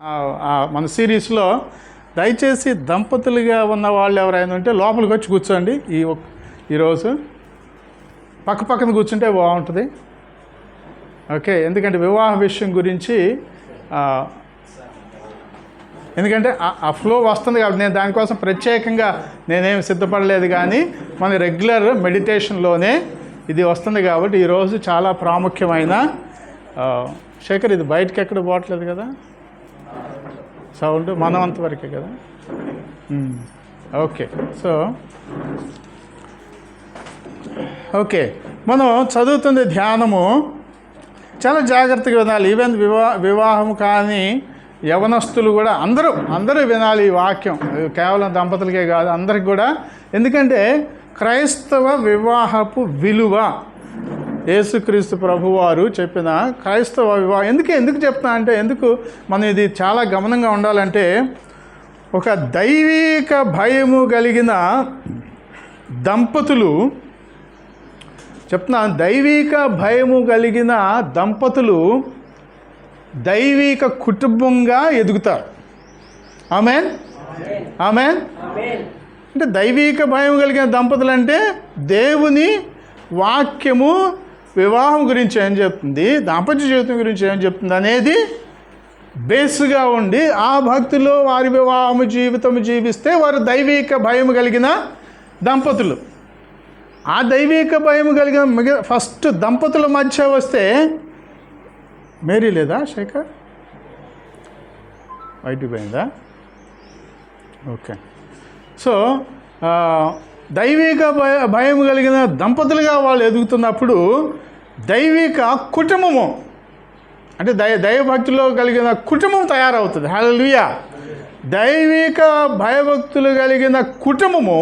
మన సిరీస్లో దయచేసి దంపతులుగా ఉన్న వాళ్ళు ఎవరైనా ఉంటే లోపలికి వచ్చి కూర్చోండి. ఈరోజు పక్కన కూర్చుంటే బాగుంటుంది. ఓకే, ఎందుకంటే వివాహ విషయం గురించి ఎందుకంటే ఆ ఫ్లో వస్తుంది కాబట్టి నేను దానికోసం ప్రత్యేకంగా నేనేమి సిద్ధపడలేదు, కానీ మన రెగ్యులర్ మెడిటేషన్లోనే ఇది వస్తుంది కాబట్టి ఈరోజు చాలా ప్రాముఖ్యమైన శేఖర్, ఇది బయటకి ఎక్కడ పోవట్లేదు కదా సౌండ్, మనం అంతవరకే కదా. ఓకే, సో ఓకే, మనం చదువుతుంది ధ్యానము చాలా జాగ్రత్తగా వినాలి. ఈవెన్ వివాహం కానీ యవనస్తులు కూడా అందరూ వినాలి ఈ వాక్యం. కేవలం దంపతులకే కాదు, అందరికి కూడా. ఎందుకంటే క్రైస్తవ వివాహపు విలువ యేసుక్రీస్తు ప్రభువారు చెప్పిన క్రైస్తవ వివాహం ఎందుకు చెప్తున్నా అంటే, ఎందుకు మనం ఇది చాలా గమనంగా ఉండాలంటే, ఒక దైవిక భయము కలిగిన దంపతులు చెప్తున్నా, దైవిక భయము కలిగిన దంపతులు దైవిక కుటుంబంగా ఎదుగుతారు. ఆమేన్ ఆమేన్. అంటే దైవిక భయం కలిగిన దంపతులు అంటే దేవుని వాక్యము వివాహం గురించి ఏం చెప్తుంది, దాంపత్య జీవితం గురించి ఏం చెప్తుంది అనేది బేస్గా ఉండి ఆ భక్తిలో వారి వివాహము జీవితం జీవిస్తే వారు దైవిక భయం కలిగిన దంపతులు. ఆ దైవిక భయం కలిగిన ఫస్ట్ దంపతుల మధ్య వస్తే మేరీ లేదా శేఖర్? బయటికి పోయిందా? ఓకే, సో దైవిక భయం కలిగిన దంపతులుగా వాళ్ళు ఎదుగుతున్నప్పుడు దైవిక కుటుంబము అంటే దైవభక్తిలో కలిగిన కుటుంబం తయారవుతుంది. హల్లెలూయా. దైవిక భయభక్తులు కలిగిన కుటుంబము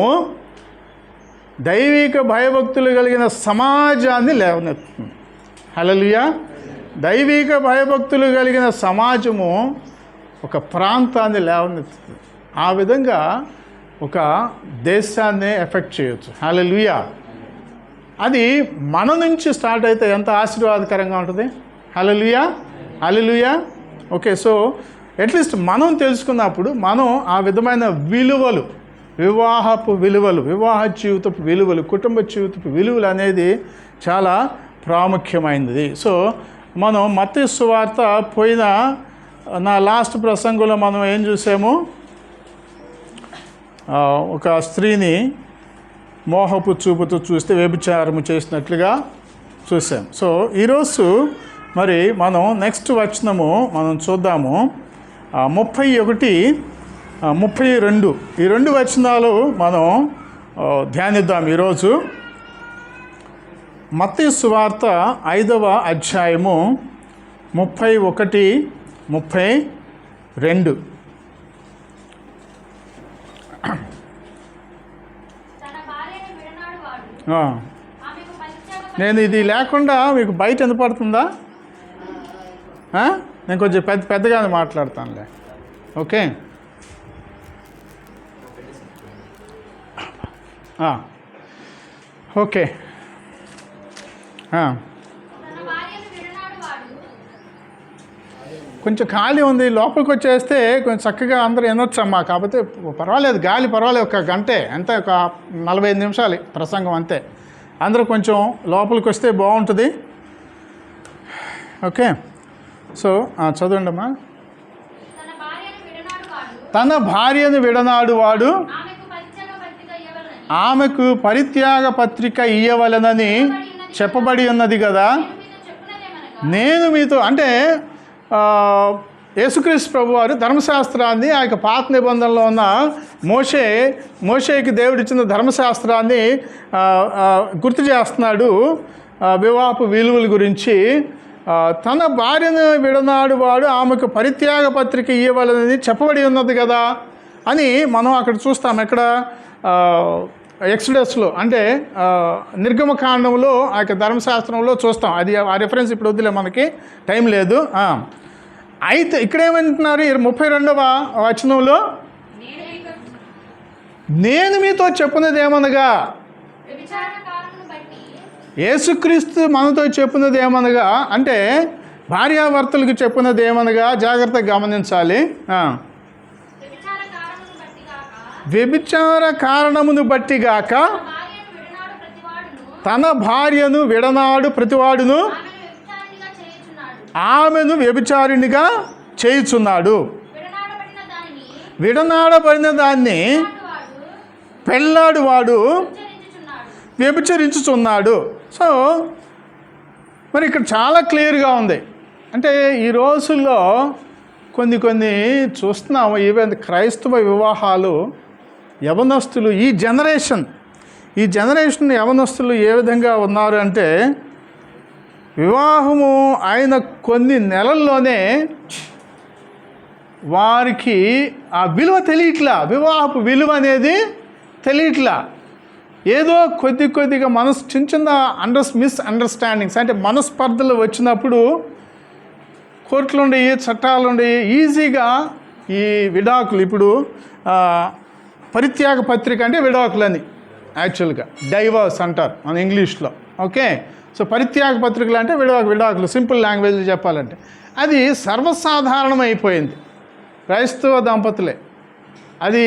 దైవిక భయభక్తులు కలిగిన సమాజాన్ని లేవనెత్తుతుంది. హల్లెలూయా. దైవిక భయభక్తులు కలిగిన సమాజము ఒక ప్రాంతాన్ని లేవనెత్తుతుంది. ఆ విధంగా ఒక దేశాన్ని ఎఫెక్ట్ చేయొచ్చు. హల్లెలూయా. అది మన నుంచి స్టార్ట్ అయితే ఎంత ఆశీర్వాదకరంగా ఉంటుంది. హల్లెలూయా హల్లెలూయా. ఓకే, సో అట్లీస్ట్ మనం తెలుసుకున్నప్పుడు మనం ఆ విధమైన విలువలు, వివాహపు విలువలు, వివాహ జీవితపు విలువలు, కుటుంబ జీవితపు విలువలు అనేది చాలా ప్రాముఖ్యమైనది. సో మనం మత్తయి సువార్త పోయిన నా లాస్ట్ ప్రసంగంలో మనం ఏం చూసాము, ఒక స్త్రీని మోహపు చూపుతో చూస్తే వ్యభిచారము చేసినట్లుగా చూసాం. సో ఈరోజు మరి మనం నెక్స్ట్ వచనము మనం చూద్దాము. 31, 32 ఈ రెండు వచనాలు మనం ధ్యానిద్దాం ఈరోజు. మత్తయి సువార్త 5వ అధ్యాయము 31, 32. నేను ఇది లేకుండా మీకు బయట ఎంత పడుతుందా? నేను కొంచెం పెద్దగా మాట్లాడతానులే. Okay, okay. కొంచెం ఖాళీ ఉంది, లోపలికి వచ్చేస్తే కొంచెం చక్కగా అందరూ వినొచ్చమ్మా. కాకపోతే పర్వాలేదు, గాలి పర్వాలేదు, ఒక గంటే అంతే, ఒక 45 నిమిషాలు ప్రసంగం అంతే. అందరూ కొంచెం లోపలికి వస్తే బాగుంటుంది. ఓకే, సో చదవండి అమ్మా. తన భార్యను విడనాడు వాడు ఆమెకు పరిత్యాగ పత్రిక ఇయ్యవలెనని చెప్పబడి ఉన్నది కదా. నేను మీతో అంటే యేసుక్రీస్తు ప్రభువారు ధర్మశాస్త్రాన్ని, ఆ యొక్క పాత నిబంధనలో ఉన్న మోషేకి దేవుడిచ్చిన ధర్మశాస్త్రాన్ని గుర్తు చేస్తున్నాడు వివాహపు విలువల గురించి. తన భార్యను విడనాడు వాడు ఆమెకు పరిత్యాగ పత్రిక ఇవ్వవలెనని చెప్పబడి ఉన్నది కదా అని మనం అక్కడ చూస్తాం. ఎక్కడ? ఎక్సడస్లో అంటే నిర్గమకాండంలో ఆ యొక్క ధర్మశాస్త్రంలో చూస్తాం. అది ఆ రిఫరెన్స్ ఇప్పుడు వద్దులే, మనకి టైం లేదు. అయితే ఇక్కడ ఏమంటున్నారు 32వ వచనంలో, నేను మీతో చెప్పున్నది ఏమనగా, యేసుక్రీస్తు మనతో చెప్పున్నది ఏమనగా అంటే భార్యాభర్తలకు చెప్పినది ఏమనగా జాగ్రత్తగా గమనించాలి. వ్యభిచార కారణమును బట్టి గాక తన భార్యను విడనాడు ప్రతివాడును ఆమెను వ్యభిచారిణిగా చేయుచున్నాడు. విడనాడబడిన దాన్ని పెళ్ళాడు వాడు వ్యభిచరించుచున్నాడు. సో మరి ఇక్కడ చాలా క్లియర్గా ఉంది. అంటే ఈ రోజుల్లో కొన్ని చూస్తున్నాము. ఈవెన్ క్రైస్తవ వివాహాలు యవనస్తులు ఈ జనరేషన్ యవనస్తులు ఏ విధంగా ఉన్నారు అంటే, వివాహము అయిన కొన్ని నెలల్లోనే వారికి ఆ విలువ తెలియట్లా, వివాహపు విలువ అనేది తెలియట్లా. ఏదో కొద్దిగా చిన్న మిస్అండర్స్టాండింగ్స్ అంటే మనస్పర్ధలు వచ్చినప్పుడు కోర్టులు ఉండయి, చట్టాలు ఉండయి, ఈజీగా ఈ విడాకులు, ఇప్పుడు పరిత్యాగ పత్రిక అంటే విడాకులని యాక్చువల్గా డైవర్స్ అంటారు మన ఇంగ్లీష్లో. ఓకే, సో పరిత్యాగ పత్రికలు అంటే విడాకులు సింపుల్ లాంగ్వేజ్లో చెప్పాలంటే అది సర్వసాధారణం అయిపోయింది. క్రైస్తవ దంపతులే అది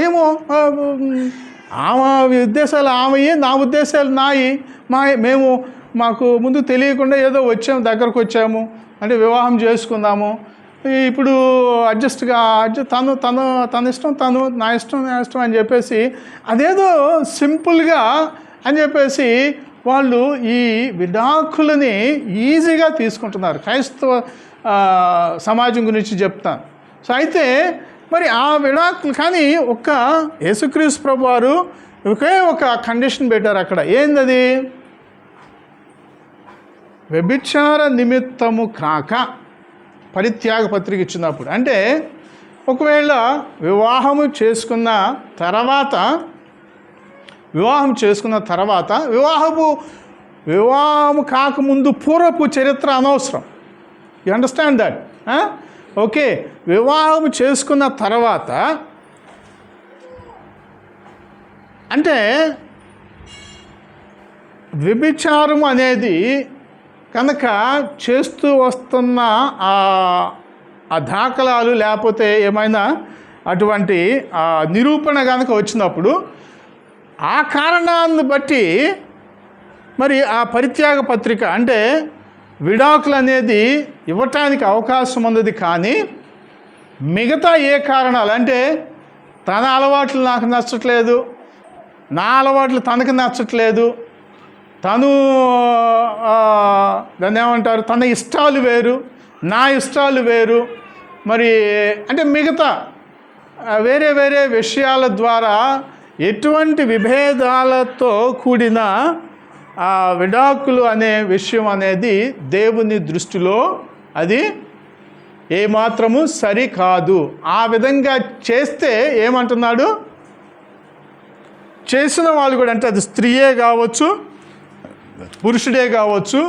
ఏమో ఆమె ఉద్దేశాలు ఆమెయి, నా ఉద్దేశాలు నాయి, మాకు ముందు తెలియకుండా ఏదో దగ్గరకు వచ్చాము అంటే వివాహం చేసుకుందాము, ఇప్పుడు తన ఇష్టం నా ఇష్టం అని చెప్పేసి అదేదో సింపుల్గా అని చెప్పేసి వాళ్ళు ఈ విడాకులని ఈజీగా తీసుకుంటున్నారు. క్రైస్తవ సమాజం గురించి చెప్తాను. సో అయితే మరి ఆ విడాకులు కానీ యేసుక్రీస్తు ప్రభు వారు ఒకే ఒక కండిషన్ పెట్టారు అక్కడ. ఏందది? వ్యభిచార నిమిత్తము కాక పరిత్యాగ పత్రిక ఇచ్చినప్పుడు. అంటే ఒకవేళ వివాహము చేసుకున్న తర్వాత వివాహం కాకముందు పూర్వపు చరిత్ర అనవసరం. You understand that? ఓకే, వివాహం చేసుకున్న తర్వాత అంటే వ్యభిచారం అనేది కనుక చేస్తూ వస్తున్న ఆ దాఖలాలు లేకపోతే ఏమైనా అటువంటి నిరూపణ కనుక వచ్చినప్పుడు ఆ కారణాన్ని బట్టి మరి ఆ పరిత్యాగ పత్రిక అంటే విడాకులు అనేది ఇవ్వటానికి అవకాశం ఉన్నది. కానీ మిగతా ఏ కారణాలు అంటే తన అలవాట్లు నాకు నచ్చట్లేదు, నా అలవాట్లు తనకు నచ్చట్లేదు, దాన్ని ఏమంటారు, తన ఇష్టాలు వేరు, నా ఇష్టాలు వేరు, మరి అంటే మిగతా వేరే విషయాల ద్వారా ఎటువంటి విభేదాలతో కూడిన విడాకులు అనే విషయం అనేది దేవుని దృష్టిలో అది ఏమాత్రము సరికాదు. ఆ విధంగా చేస్తే ఏమంటున్నాడు, చేసిన వాళ్ళు కూడా అంటే అది స్త్రీయే కావచ్చు పురుషుడే కావచ్చు,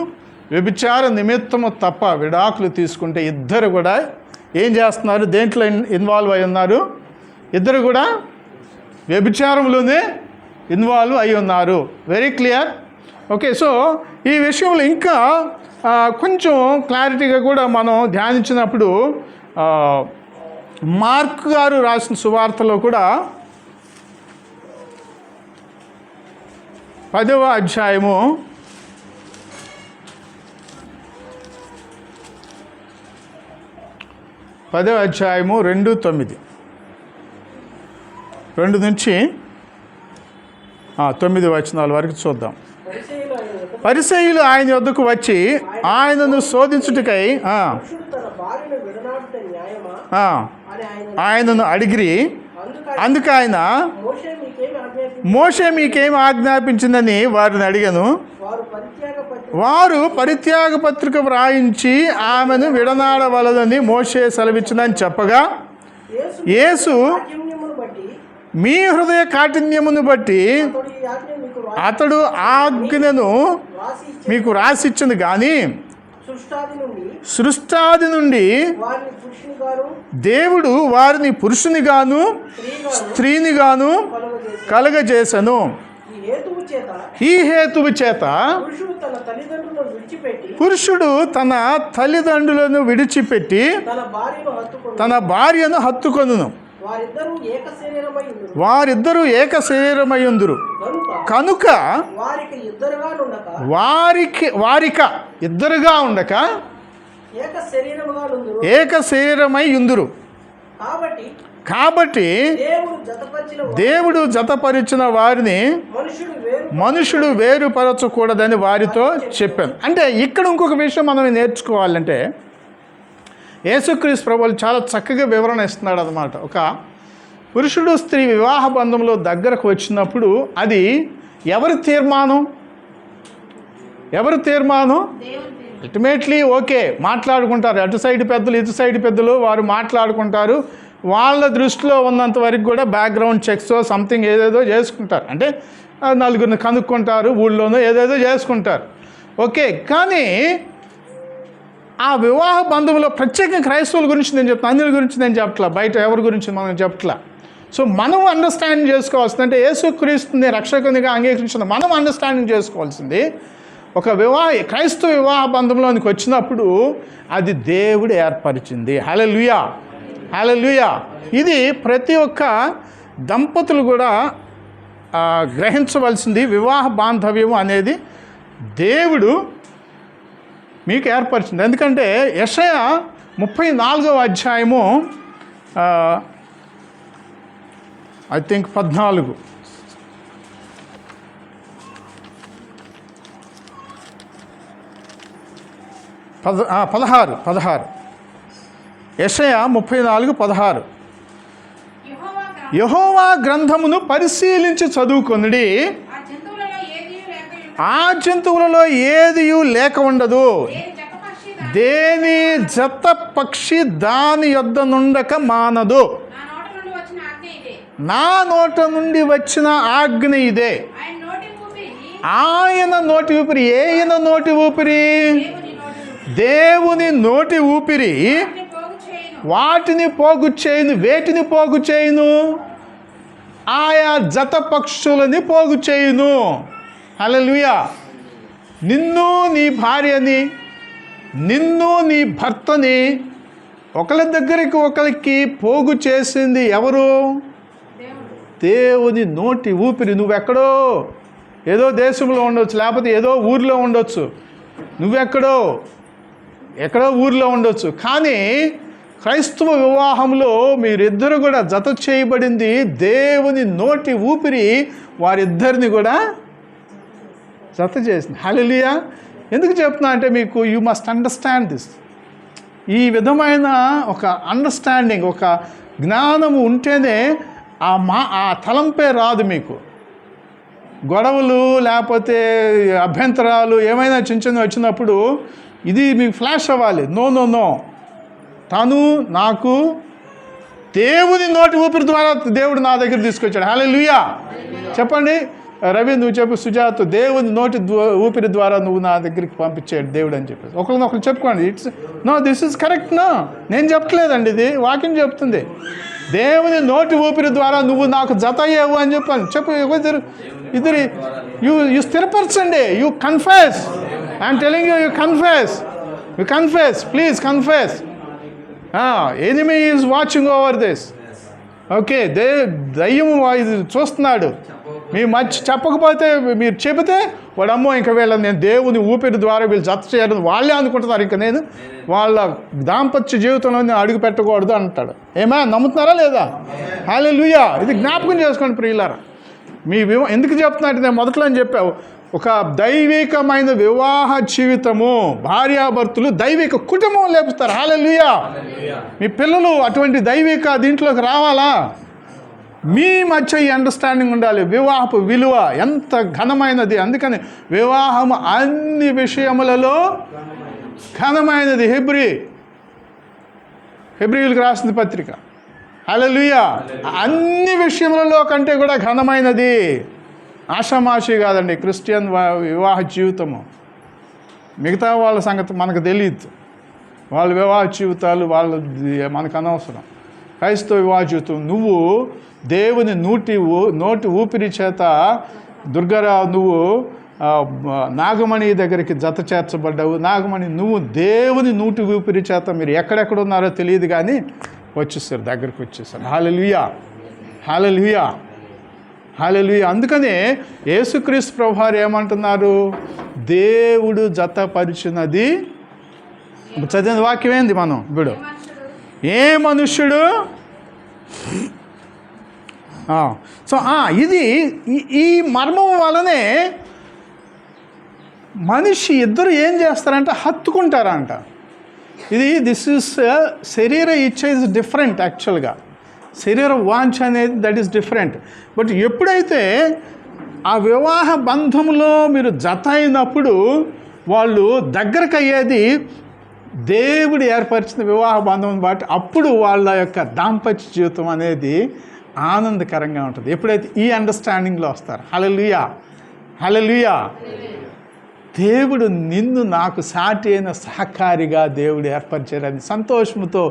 వ్యభిచార నిమిత్తము తప్ప విడాకులు తీసుకుంటే ఇద్దరు కూడా ఏం చేస్తున్నారు, దేంట్లో ఇన్వాల్వ్ అయి ఉన్నారు, ఇద్దరు కూడా వ్యభిచారంలోనే ఇన్వాల్వ్ అయి ఉన్నారు. Very clear. ఓకే, సో ఈ విషయంలో ఇంకా కొంచెం క్లారిటీగా కూడా మనం ధ్యానించినప్పుడు మార్క్ గారు రాసిన సువార్తలో కూడా 10వ అధ్యాయము 2:9 నుంచి 9 వచనాల వరకు చూద్దాం. పరిసయ్యులు ఆయన వద్దకు వచ్చి ఆయనను శోధించుటకై ఆయనను అడిగిరి. అందుకు ఆయన మోషే మీకేం ఆజ్ఞాపించిందని వారిని అడిగాను. వారు పరిత్యాగ పత్రిక వ్రాయించి ఆమెను విడనాడవలదని మోషే సెలవిచ్చిందని చెప్పగా, యేసు మీ హృదయ కాఠిన్యమును బట్టి అతడు ఆజ్ఞను మీకు రాసిచ్చింది కానీ సృష్టాది నుండి దేవుడు వారిని పురుషునిగాను స్త్రీనిగాను కలగజేసెను. ఈ హేతువు చేత పురుషుడు తన తల్లిదండ్రులను విడిచిపెట్టి తన భార్యను హత్తుకొనును, వారిద్దరూ ఏక శరీరమయుందురు కనుక వారిక ఇద్దరుగా ఉండక ఏక శరీరమై ఉందురు. కాబట్టి దేవుడు జతపరిచిన వారిని మనుషుడు వేరుపరచకూడదని వారితో చెప్పాను. అంటే ఇక్కడ ఇంకొక విషయం మనం నేర్చుకోవాలంటే, యేసుక్రీస్తు ప్రభువు చాలా చక్కగా వివరణ ఇస్తున్నాడు అన్నమాట. ఒక పురుషుడు స్త్రీ వివాహ బంధంలో దగ్గరకు వచ్చినప్పుడు అది ఎవరి తీర్మానం? అల్టిమేట్లీ ఓకే, మాట్లాడుకుంటారు. అటు సైడ్ పెద్దలు ఇటు సైడ్ పెద్దలు వారు మాట్లాడుకుంటారు. వాళ్ళ దృష్టిలో ఉన్నంత వరకు కూడా బ్యాక్గ్రౌండ్ చెక్స్ సంథింగ్ ఏదేదో చేసుకుంటారు. అంటే నలుగురిని కనుక్కుంటారు, ఊళ్ళోనూ ఏదేదో చేసుకుంటారు. ఓకే, కానీ ఆ వివాహ బంధంలో ప్రత్యేకంగా క్రైస్తవుల గురించి నేను చెప్తాను, అన్యుల గురించి నేను చెప్పట్లా, బయట ఎవరి గురించి మనం చెప్పట్లా. సో మనం అండర్స్టాండింగ్ చేసుకోవాల్సింది అంటే యేసుక్రీస్తుని రక్షకునిగా అంగీకరించిన మనం అండర్స్టాండింగ్ చేసుకోవాల్సింది, ఒక క్రైస్తవ వివాహ బంధంలోనికి వచ్చినప్పుడు అది దేవుడు ఏర్పరిచింది. హల్లెలూయా, హల్లెలూయా. ఇది ప్రతి ఒక్క దంపతులు కూడా గ్రహించవలసింది. వివాహ బాంధవ్యం అనేది దేవుడు మీకు ఏర్పరిచింది. ఎందుకంటే యెషయా 34వ అధ్యాయము ఐ థింక్ 14 16 యెషయా 34:16 యెహోవా గ్రంథమును పరిశీలించి చదువుకొనుడి, ఆ జంతువులలో ఏదియు లేక ఉండదు, దేని జత పక్షి దాని యొద్ద నుండక మానదు. నా నోట నుండి వచ్చిన ఆజ్ఞ ఇదే. ఆయన నోటి ఊపిరి. ఏయన నోటి ఊపిరి? దేవుని నోటి ఊపిరి వాటిని పోగు చేయును. వేటిని పోగు చేయును? ఆయా జత పక్షులని పోగు చేయును. హల్లెలూయా. నిన్ను నీ భార్యని, నిన్ను నీ భర్తని ఒకరి దగ్గరికి ఒకరికి పోగు చేసింది ఎవరు? దేవుని నోటి ఊపిరి. నువ్వెక్కడో ఏదో దేశంలో ఉండొచ్చు, లేకపోతే ఏదో ఊరిలో ఉండొచ్చు, నువ్వెక్కడో ఊరిలో ఉండొచ్చు. కానీ క్రైస్తవ వివాహంలో మీరిద్దరు కూడా జత చేయబడింది దేవుని నోటి ఊపిరి వారిద్దరిని కూడా జత చేసింది. హల్లెలూయా. ఎందుకు చెప్తున్నా అంటే మీకు యూ మస్ట్ అండర్స్టాండ్ దిస్. ఈ విధమైన ఒక అండర్స్టాండింగ్, ఒక జ్ఞానము ఉంటేనే ఆ తలంపే రాదు మీకు. గొడవలు లేకపోతే అభ్యంతరాలు ఏమైనా చిన్న చిన్న వచ్చినప్పుడు ఇది మీకు ఫ్లాష్ అవ్వాలి. నో, తను నాకు దేవుని నోటి ఊపిరి ద్వారా దేవుడు నా దగ్గర తీసుకొచ్చాడు. హల్లెలూయా. చెప్పండి రవి, నువ్వు చెప్పు. సుజాత, దేవుని నోటి ఊపిరి ద్వారా నువ్వు నా దగ్గరికి పంపించాడు దేవుడు అని చెప్పేసి ఒకరినొకరు చెప్పుకోండి. This is correct. నేను చెప్పట్లేదండి, ఇది వాక్యం చెప్తుంది. దేవుని నోటి ఊపిరి ద్వారా నువ్వు నాకు జత అయ్యావు అని చెప్పాను. చెప్పు ఇద్దరు యూ స్థిరపరచండి. You confess. I'm telling you confess. Please confess. Enemy is watching over this. Okay, దయ్యము ఇది చూస్తున్నాడు. మీరు చెప్పకపోతే, మీరు చెబితే వాడమ్మో ఇంకా వీళ్ళని నేను దేవుని ఊపిరి ద్వారా వీళ్ళు జత చేయాలని వాళ్ళే అనుకుంటున్నారు. ఇంకా నేను వాళ్ళ దాంపత్య జీవితంలో నేను అడుగు పెట్టకూడదు అంటాడు. నమ్ముతున్నారా లేదా? హల్లెలూయా. ఇది జ్ఞాపకం చేసుకోండి ప్రియులారా. మీ ఎందుకు చెప్తున్నట్టు నేను మొదట్లో అని చెప్పావు, ఒక దైవికమైన వివాహ జీవితము, భార్యాభర్తలు దైవిక కుటుంబం లేపుస్తారు. హల్లెలూయా. మీ పిల్లలు అటువంటి దైవిక దీంట్లోకి రావాలా? మీ మధ్య ఈ అండర్స్టాండింగ్ ఉండాలి. వివాహపు విలువ ఎంత ఘనమైనది. అందుకని వివాహము అన్ని విషయములలో ఘనమైనది. హెబ్రీయులకు రాసిన పత్రిక. హల్లెలూయా. అన్ని విషయములలో కంటే కూడా ఘనమైనది. ఆషామాషి కాదండి క్రిస్టియన్ వివాహ జీవితము. మిగతా వాళ్ళ సంగతి మనకు తెలియదు. వాళ్ళ వివాహ జీవితాలు మనకు అనవసరం. క్రైస్తవ వివాహ జీవితం నువ్వు దేవుని నోటి ఊపిరి చేత దుర్గారావు నువ్వు నాగమణి దగ్గరికి జత చేర్చబడ్డావు. నాగమణి నువ్వు దేవుని నూటి ఊపిరి చేత మీరు ఎక్కడెక్కడ ఉన్నారో తెలియదు కానీ వచ్చేసారు, దగ్గరికి వచ్చేసారు. హల్లెలూయా, హల్లెలూయా, హల్లెలూయా. అందుకనే యేసుక్రీస్తు ప్రభువారు ఏమంటున్నారు? దేవుడు జతపరిచినది, చదివిన వాక్యం ఏంది మనం ఇప్పుడు? ఏ మనుష్యుడు. సో ఇది ఈ మర్మం వలనే మనిషి ఇద్దరు ఏం చేస్తారంటే హత్తుకుంటారంట. దిస్ ఈస్ శరీర ఇచ్చ ఇస్ డిఫరెంట్. యాక్చువల్గా శరీర వాంఛ అనేది దట్ ఈస్ డిఫరెంట్. బట్ ఎప్పుడైతే ఆ వివాహ బంధంలో మీరు జత అయినప్పుడు వాళ్ళు దగ్గరకు అయ్యేది దేవుడు ఏర్పరిచిన వివాహ బంధం బట్టి, అప్పుడు వాళ్ళ యొక్క దాంపత్య జీవితం అనేది ఆనందకరంగా ఉంటుంది ఎప్పుడైతే ఈ అండర్స్టాండింగ్లో వస్తారు. హల్లెలూయా, హల్లెలూయా. దేవుడు నిన్ను నాకు సాటి అయిన సహకారిగా దేవుడు ఏర్పరిచారని సంతోషంతో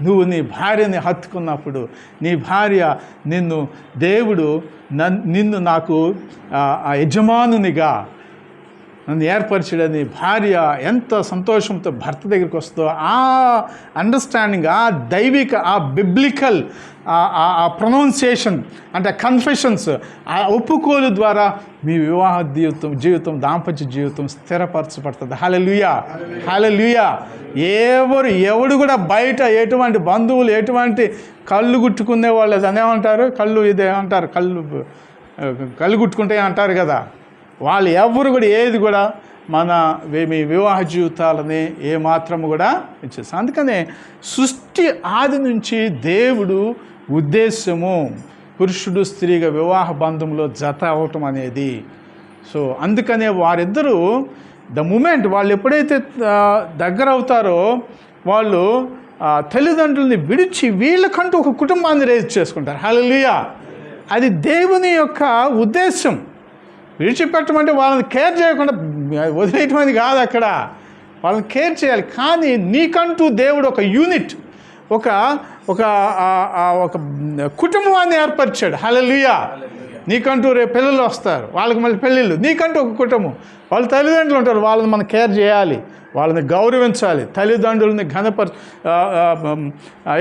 నువ్వు నీ భార్యని హత్తుకున్నప్పుడు, నీ భార్య దేవుడు నిన్ను నాకు యజమానునిగా నన్ను ఏర్పరిచాడని భార్య ఎంత సంతోషంతో భర్త దగ్గరికి వస్తుందో, ఆ అండర్స్టాండింగ్, ఆ దైవిక, ఆ బిబ్లికల్ ఆ ప్రొనౌన్సియేషన్ అంటే కన్ఫెషన్స్, ఆ ఒప్పుకోలు ద్వారా మీ వివాహ జీవితం దాంపత్య జీవితం స్థిరపరచబడుతుంది. హల్లెలూయా, హల్లెలూయా. ఎవడు కూడా బయట ఎటువంటి బంధువులు ఎటువంటి కళ్ళు గుట్టుకునే వాళ్ళు అదేమంటారు, ఇదేమంటారు, కళ్ళు గుట్టుకుంటే అంటారు కదా, వాళ్ళు ఎవరు కూడా ఏది కూడా మీ వివాహ జీవితాలని ఏమాత్రము కూడా ఇచ్చేస్తారు. అందుకనే సృష్టి ఆది నుంచి దేవుడు ఉద్దేశము పురుషుడు స్త్రీగా వివాహ బంధంలో జత అవటం అనేది. సో అందుకనే వారిద్దరూ ద మూమెంట్ వాళ్ళు ఎప్పుడైతే దగ్గర అవుతారో వాళ్ళు తల్లిదండ్రుల్ని విడిచి వీళ్ళకంటూ ఒక కుటుంబాన్ని రేజ్ చేసుకుంటారు. హల్లెలూయా. అది దేవుని యొక్క ఉద్దేశం. విడిచిపెట్టమంటే వాళ్ళని కేర్ చేయకుండా వదిలేయటమని కాదు, అక్కడ వాళ్ళని కేర్ చేయాలి. కానీ నీకంటూ దేవుడు ఒక యూనిట్, ఒక కుటుంబాన్ని ఏర్పరిచాడు. హల్లెలూయా. నీకంటూ రేపు పిల్లలు వస్తారు, వాళ్ళకి మళ్ళీ పెళ్ళిళ్ళు, నీకంటూ ఒక కుటుంబం, వాళ్ళ తల్లిదండ్రులు ఉంటారు, వాళ్ళని మనం కేర్ చేయాలి, వాళ్ళని గౌరవించాలి, తల్లిదండ్రులని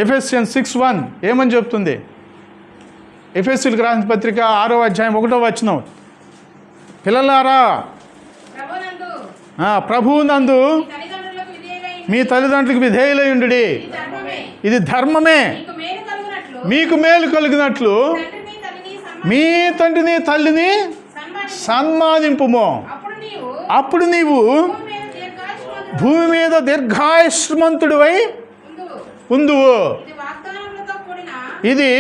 ఎఫెసియన్స్ 6:1 ఏమని చెప్తుంది? ఎఫెసీయులకు రాసిన పత్రిక 6వ అధ్యాయం 1వ వచనం, పిల్లలారా ప్రభువునందు మీ తల్లిదండ్రులకు విధేయులై ఉండుడి, ఇది ధర్మమే, మీకు మేలు కలిగినట్లు మీ తండ్రిని తల్లిని సన్మానింపుము, అప్పుడు నీవు భూమి మీద దీర్ఘాయుష్మంతుడివై ఉందువు. ఇది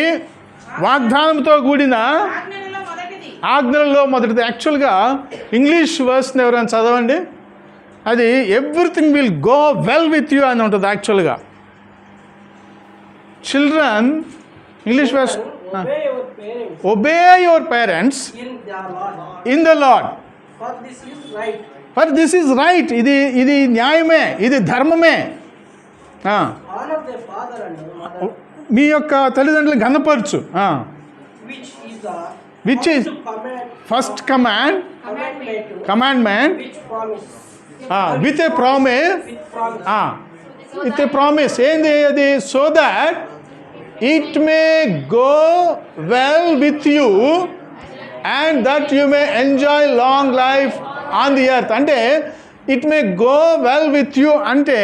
వాగ్దానంతో కూడిన ఆజ్ఞలలో మొదటిది. యాక్చువల్గా ఇంగ్లీష్ వర్స్ని ఎవరైనా చదవండి, అది everything will go well with you అని ఉంటుంది. యాక్చువల్గా children English verse obey your parents in the Lord for this is right. ఇది న్యాయమే, ఇది ధర్మమే. మీ యొక్క తల్లిదండ్రులను ఘనపరచు. Which is first commandment with a promise, with a promise ఏంది అది? so that it may go well with you and that you may enjoy long life on the earth. అంటే it may go well with you అంటే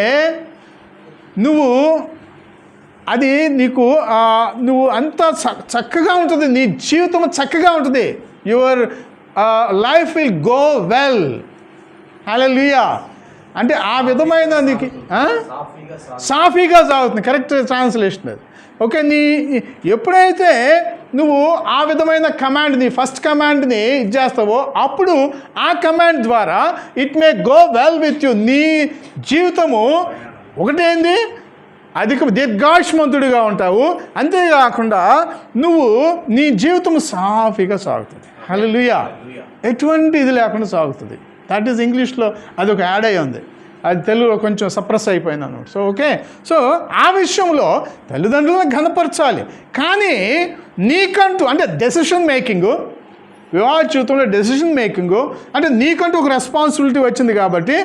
అది నువ్వు అంత చక్కగా ఉంటుంది, నీ జీవితం చక్కగా ఉంటుంది. Your life will go well. Hallelujah. అంటే ఆ విధమైన నీకు సాఫీగా సాగుతుంది. కరెక్ట్ ట్రాన్స్లేషన్ అది. ఓకే, ఎప్పుడైతే నువ్వు ఆ విధమైన కమాండ్ని, ఫస్ట్ కమాండ్ని చేస్తావో అప్పుడు ఆ కమాండ్ ద్వారా it may go well with you. నీ జీవితము ఒకటేంది, దీర్ఘాయుష్మంతుడిగా ఉంటావు. అంతేకాకుండా నీ జీవితం సాఫీగా సాగుతుంది. హల్లెలూయా. ఎటువంటి ఇది లేకుండా సాగుతుంది. దట్ ఈజ్ ఇంగ్లీష్లో అది ఒక యాడ్ అయ్యి ఉంది, అది తెలుగులో కొంచెం సప్రెస్ అయిపోయింది అన్నమాట. సో ఓకే, సో ఆ విషయంలో తల్లిదండ్రులను ఘనపరచాలి. కానీ నీకంటూ అంటే డెసిషన్ మేకింగు, వివాహ జీవితంలో డెసిషన్ మేకింగ్ అంటే నీకంటూ ఒక రెస్పాన్సిబిలిటీ వచ్చింది కాబట్టి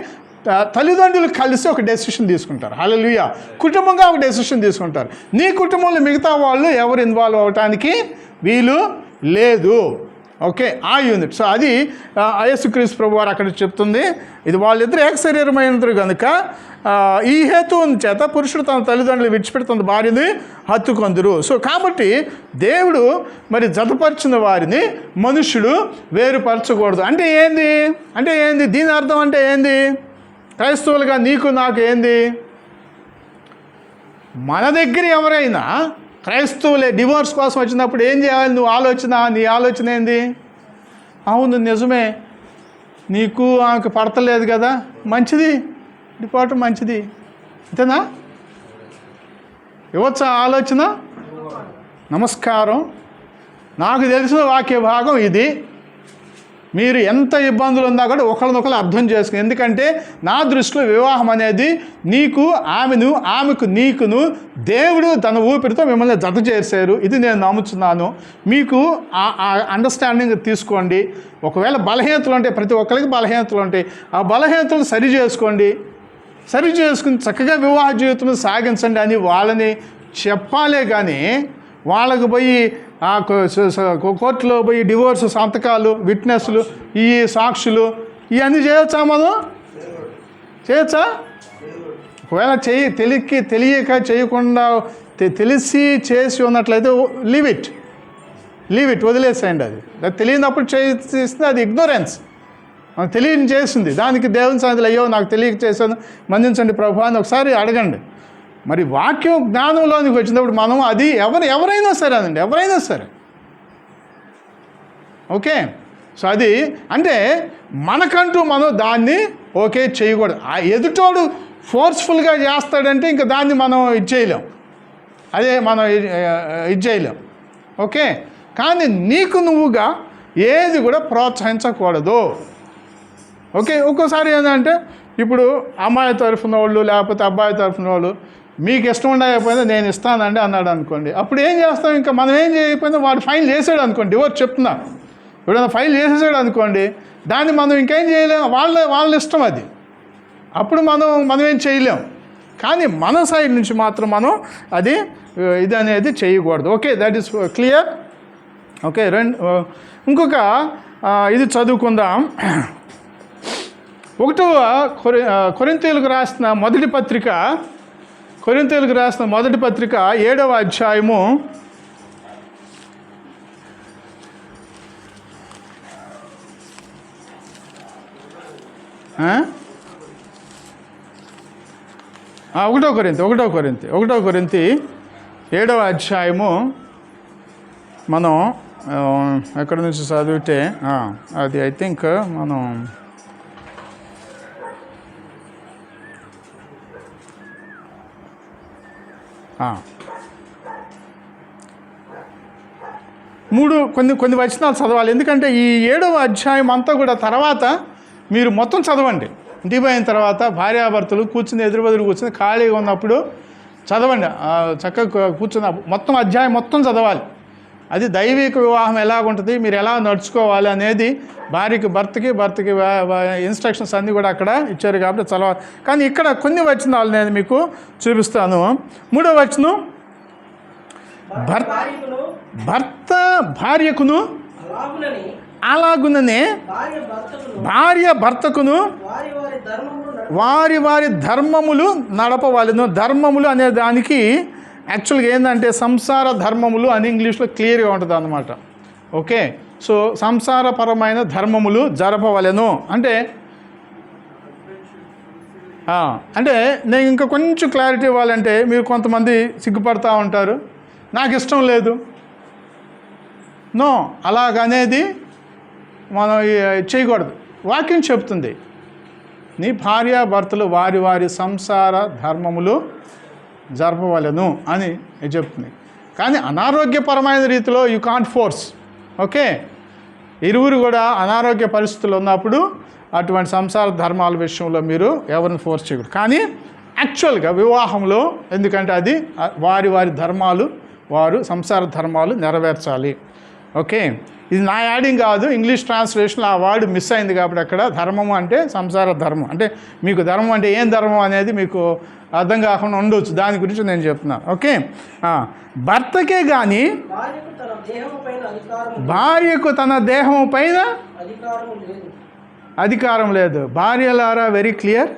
తల్లిదండ్రులు కలిసి ఒక డెసిషన్ తీసుకుంటారు. హల్లెలూయా. కుటుంబంగా ఒక డెసిషన్ తీసుకుంటారు. నీ కుటుంబంలో మిగతా వాళ్ళు ఎవరు ఇన్వాల్వ్ అవ్వటానికి వీలు లేదు. ఓకే, ఆ యూనిట్. సో అది యేసుక్రీస్తు ప్రభు వారు అక్కడ చెప్తుంది. ఇది వాళ్ళిద్దరు ఏక శరీరమైనరు కనుక ఈ హేతువుని చేత పురుషుడు తన తల్లిదండ్రులు విడిచిపెట్టి తన భార్యని హత్తుకొందురు. సో కాబట్టి దేవుడు మరి జతపరిచిన వారిని మనుష్యుడు వేరుపరచకూడదు. అంటే ఏంది దీని అర్థం అంటే ఏంది? క్రైస్తవులుగా నీకు నాకు ఏంది? మన దగ్గర ఎవరైనా క్రైస్తవులే డివోర్స్ కోసం వచ్చినప్పుడు ఏం చేయాలి? నీ ఆలోచన ఏంది? అవును నిజమే, నీకు ఆమెకు పడతలేదు కదా, మంచిది, డిపోవటం మంచిది, అంతేనా? ఇవ్వచ్చా ఆలోచన? నమస్కారం, నాకు తెలిసిన వాక్య భాగం ఇది. మీరు ఎంత ఇబ్బందులు ఉన్నా కూడా ఒకరినొకరు అర్థం చేసుకుని, ఎందుకంటే నా దృష్టిలో వివాహం అనేది ఆమెకు నీకును దేవుడు తన ఊపిరితో మిమ్మల్ని జత చేశారు. ఇది నేను నమ్ముతున్నాను. మీకు ఆ అండర్స్టాండింగ్ తీసుకోండి. ఒకవేళ బలహీనతలు ఉంటాయి, ప్రతి ఒక్కరికి బలహీనతలు ఉంటాయి, ఆ బలహీనతలు సరి చేసుకుని చక్కగా వివాహ జీవితం సాగించండి అని వాళ్ళని చెప్పాలే కానీ వాళ్ళకు పోయి కోర్టులో పోయి డివోర్స్ సంతకాలు, విట్నెస్లు, ఈ సాక్షులు ఇవన్నీ చేయొచ్చా? చేయొచ్చా? ఒకవేళ తెలియక చేయకుండా తెలిసి చేసి ఉన్నట్లయితే లీవ్ ఇట్ వదిలేసేయండి. అది తెలియనప్పుడు చేస్తే అది ఇగ్నోరెన్స్. మనం తెలియని చేసింది దానికి దేవుని సన్నిధిలో అయ్యో నాకు తెలియక చేశాను, మన్నించండి ప్రభు అని ఒకసారి అడగండి. మరి వాక్యం జ్ఞానంలోనికి వచ్చినప్పుడు మనం అది ఎవరైనా సరే ఓకే. సో అది అంటే మనకంటూ మనం దాన్ని ఓకే చేయకూడదు. ఆ ఎదుటోడు ఫోర్స్ఫుల్గా చేస్తాడంటే ఇంకా దాన్ని మనం చేయలేం. ఓకే. కానీ నీకు నువ్వుగా ఏది కూడా ప్రోత్సహించకూడదు. ఓకే. ఒక్కోసారి ఏంటంటే ఇప్పుడు అమ్మాయి తరఫున వాళ్ళు లేకపోతే అబ్బాయి తరఫున వాళ్ళు మీకు ఇష్టం ఉండకపోయినా నేను ఇస్తానండి అన్నాడు అనుకోండి, అప్పుడు ఏం చేస్తాం? ఇంకా మనం ఏం చేయకపోయినా వాడు ఫైల్ చేసాడు అనుకోండి, డివోర్స్ చెప్తున్నా, ఎవడైనా ఫైల్ చేసేసాడు అనుకోండి, దాన్ని మనం ఇంకేం చేయలేం. వాళ్ళ ఇష్టం అది. అప్పుడు మనం ఏం చేయలేం. కానీ మన సైడ్ నుంచి మాత్రం మనం ఇది అనేది చేయకూడదు. Okay, that is clear. Okay, ఇంకొక ఇది చదువుకుందాం. 1వ కొరింథీయులకు రాసిన మొదటి పత్రిక 7వ అధ్యాయము 1వ కొరింథీ 7వ అధ్యాయము మనం ఎక్కడి నుంచి చదివితే అది ఐ థింక్ మనం కొన్ని వచనాలు చదవాలి. ఎందుకంటే ఈ 7వ అధ్యాయం అంతా కూడా తర్వాత మీరు మొత్తం చదవండి. ఇంటికి పోయిన తర్వాత భార్యాభర్తలు ఎదురు కూర్చుని ఖాళీగా ఉన్నప్పుడు చదవండి. చక్కగా కూర్చున్న మొత్తం అధ్యాయం మొత్తం చదవాలి. అది దైవిక వివాహం ఎలాగుంటుంది, మీరు ఎలా నడుచుకోవాలి అనేది భర్తకి ఇన్స్ట్రక్షన్స్ అన్నీ కూడా అక్కడ ఇచ్చారు కాబట్టి చదవాలి. కానీ ఇక్కడ కొన్ని వచనాలు నేను మీకు చూపిస్తాను. 3వ వచనం, భర్త భార్యకును అలాగుననే భార్య భర్తకును వారి ధర్మములు నడపవలెను. ధర్మములు అనే దానికి యాక్చువల్గా ఏంటంటే సంసార ధర్మములు అని ఇంగ్లీష్లో క్లియర్గా ఉంటుంది అన్నమాట. ఓకే. సో సంసారపరమైన ధర్మములు జరపవలెను అంటే నేను ఇంకా కొంచెం క్లారిటీ ఇవ్వాలంటే, మీరు కొంతమంది సిగ్గుపడతా ఉంటారు, నాకు ఇష్టం లేదు, నో అలాగనేది మనం చేయకూడదు. వాక్యం చెప్తుంది నీ భార్యాభర్తలు వారి సంసార ధర్మములు జరపవలెను అని చెప్తుంది. కానీ అనారోగ్యపరమైన రీతిలో యూ కాంట్ ఫోర్స్. ఓకే, ఇరువురు కూడా అనారోగ్య పరిస్థితులు ఉన్నప్పుడు అటువంటి సంసార ధర్మాల విషయంలో మీరు ఎవరిని ఫోర్స్ చేయకూడదు. కానీ యాక్చువల్గా వివాహంలో ఎందుకంటే అది వారి ధర్మాలు, వారు సంసార ధర్మాలు నెరవేర్చాలి. ఓకే, ఇది నా యాడింగ్ కాదు, ఇంగ్లీష్ ట్రాన్స్లేషన్లో ఆ వర్డ్ మిస్ అయింది కాబట్టి అక్కడ ధర్మం అంటే సంసార ధర్మం. అంటే మీకు ధర్మం అంటే ఏం ధర్మం అనేది మీకు అర్థం కాకుండా ఉండవచ్చు, దాని గురించి నేను చెప్తున్నాను. ఓకే, భర్తకే కానీ భార్యకు తన దేహము పైన అధికారం లేదు. భార్యలారా, వెరీ క్లియర్,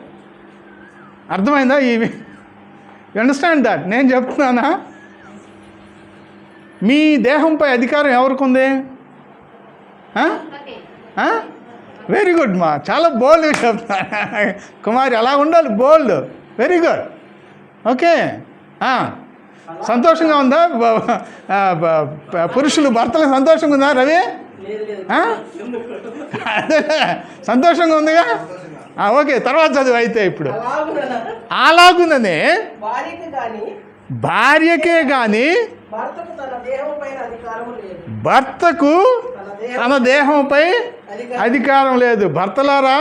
అర్థమైందా? ఇవి అండర్స్టాండ్ దట్. నేను చెప్తున్నానా, మీ దేహంపై అధికారం ఎవరికి ఉంది? వెరీ గుడ్ మా, చాలా బోల్డ్గా చెప్తా కుమారి, అలా ఉండాలి, బోల్డ్, వెరీ గుడ్. ఓకే, సంతోషంగా ఉందా పురుషులు భర్తలకు? సంతోషంగా ఉందా రవి? అదే సంతోషంగా ఉందిగా. ఓకే, తర్వాత చదువు అయితే. ఇప్పుడు అలాగుననే భార్యకే కానీ భర్తకు తన దేహంపై అధికారం లేదు. భర్తలారా,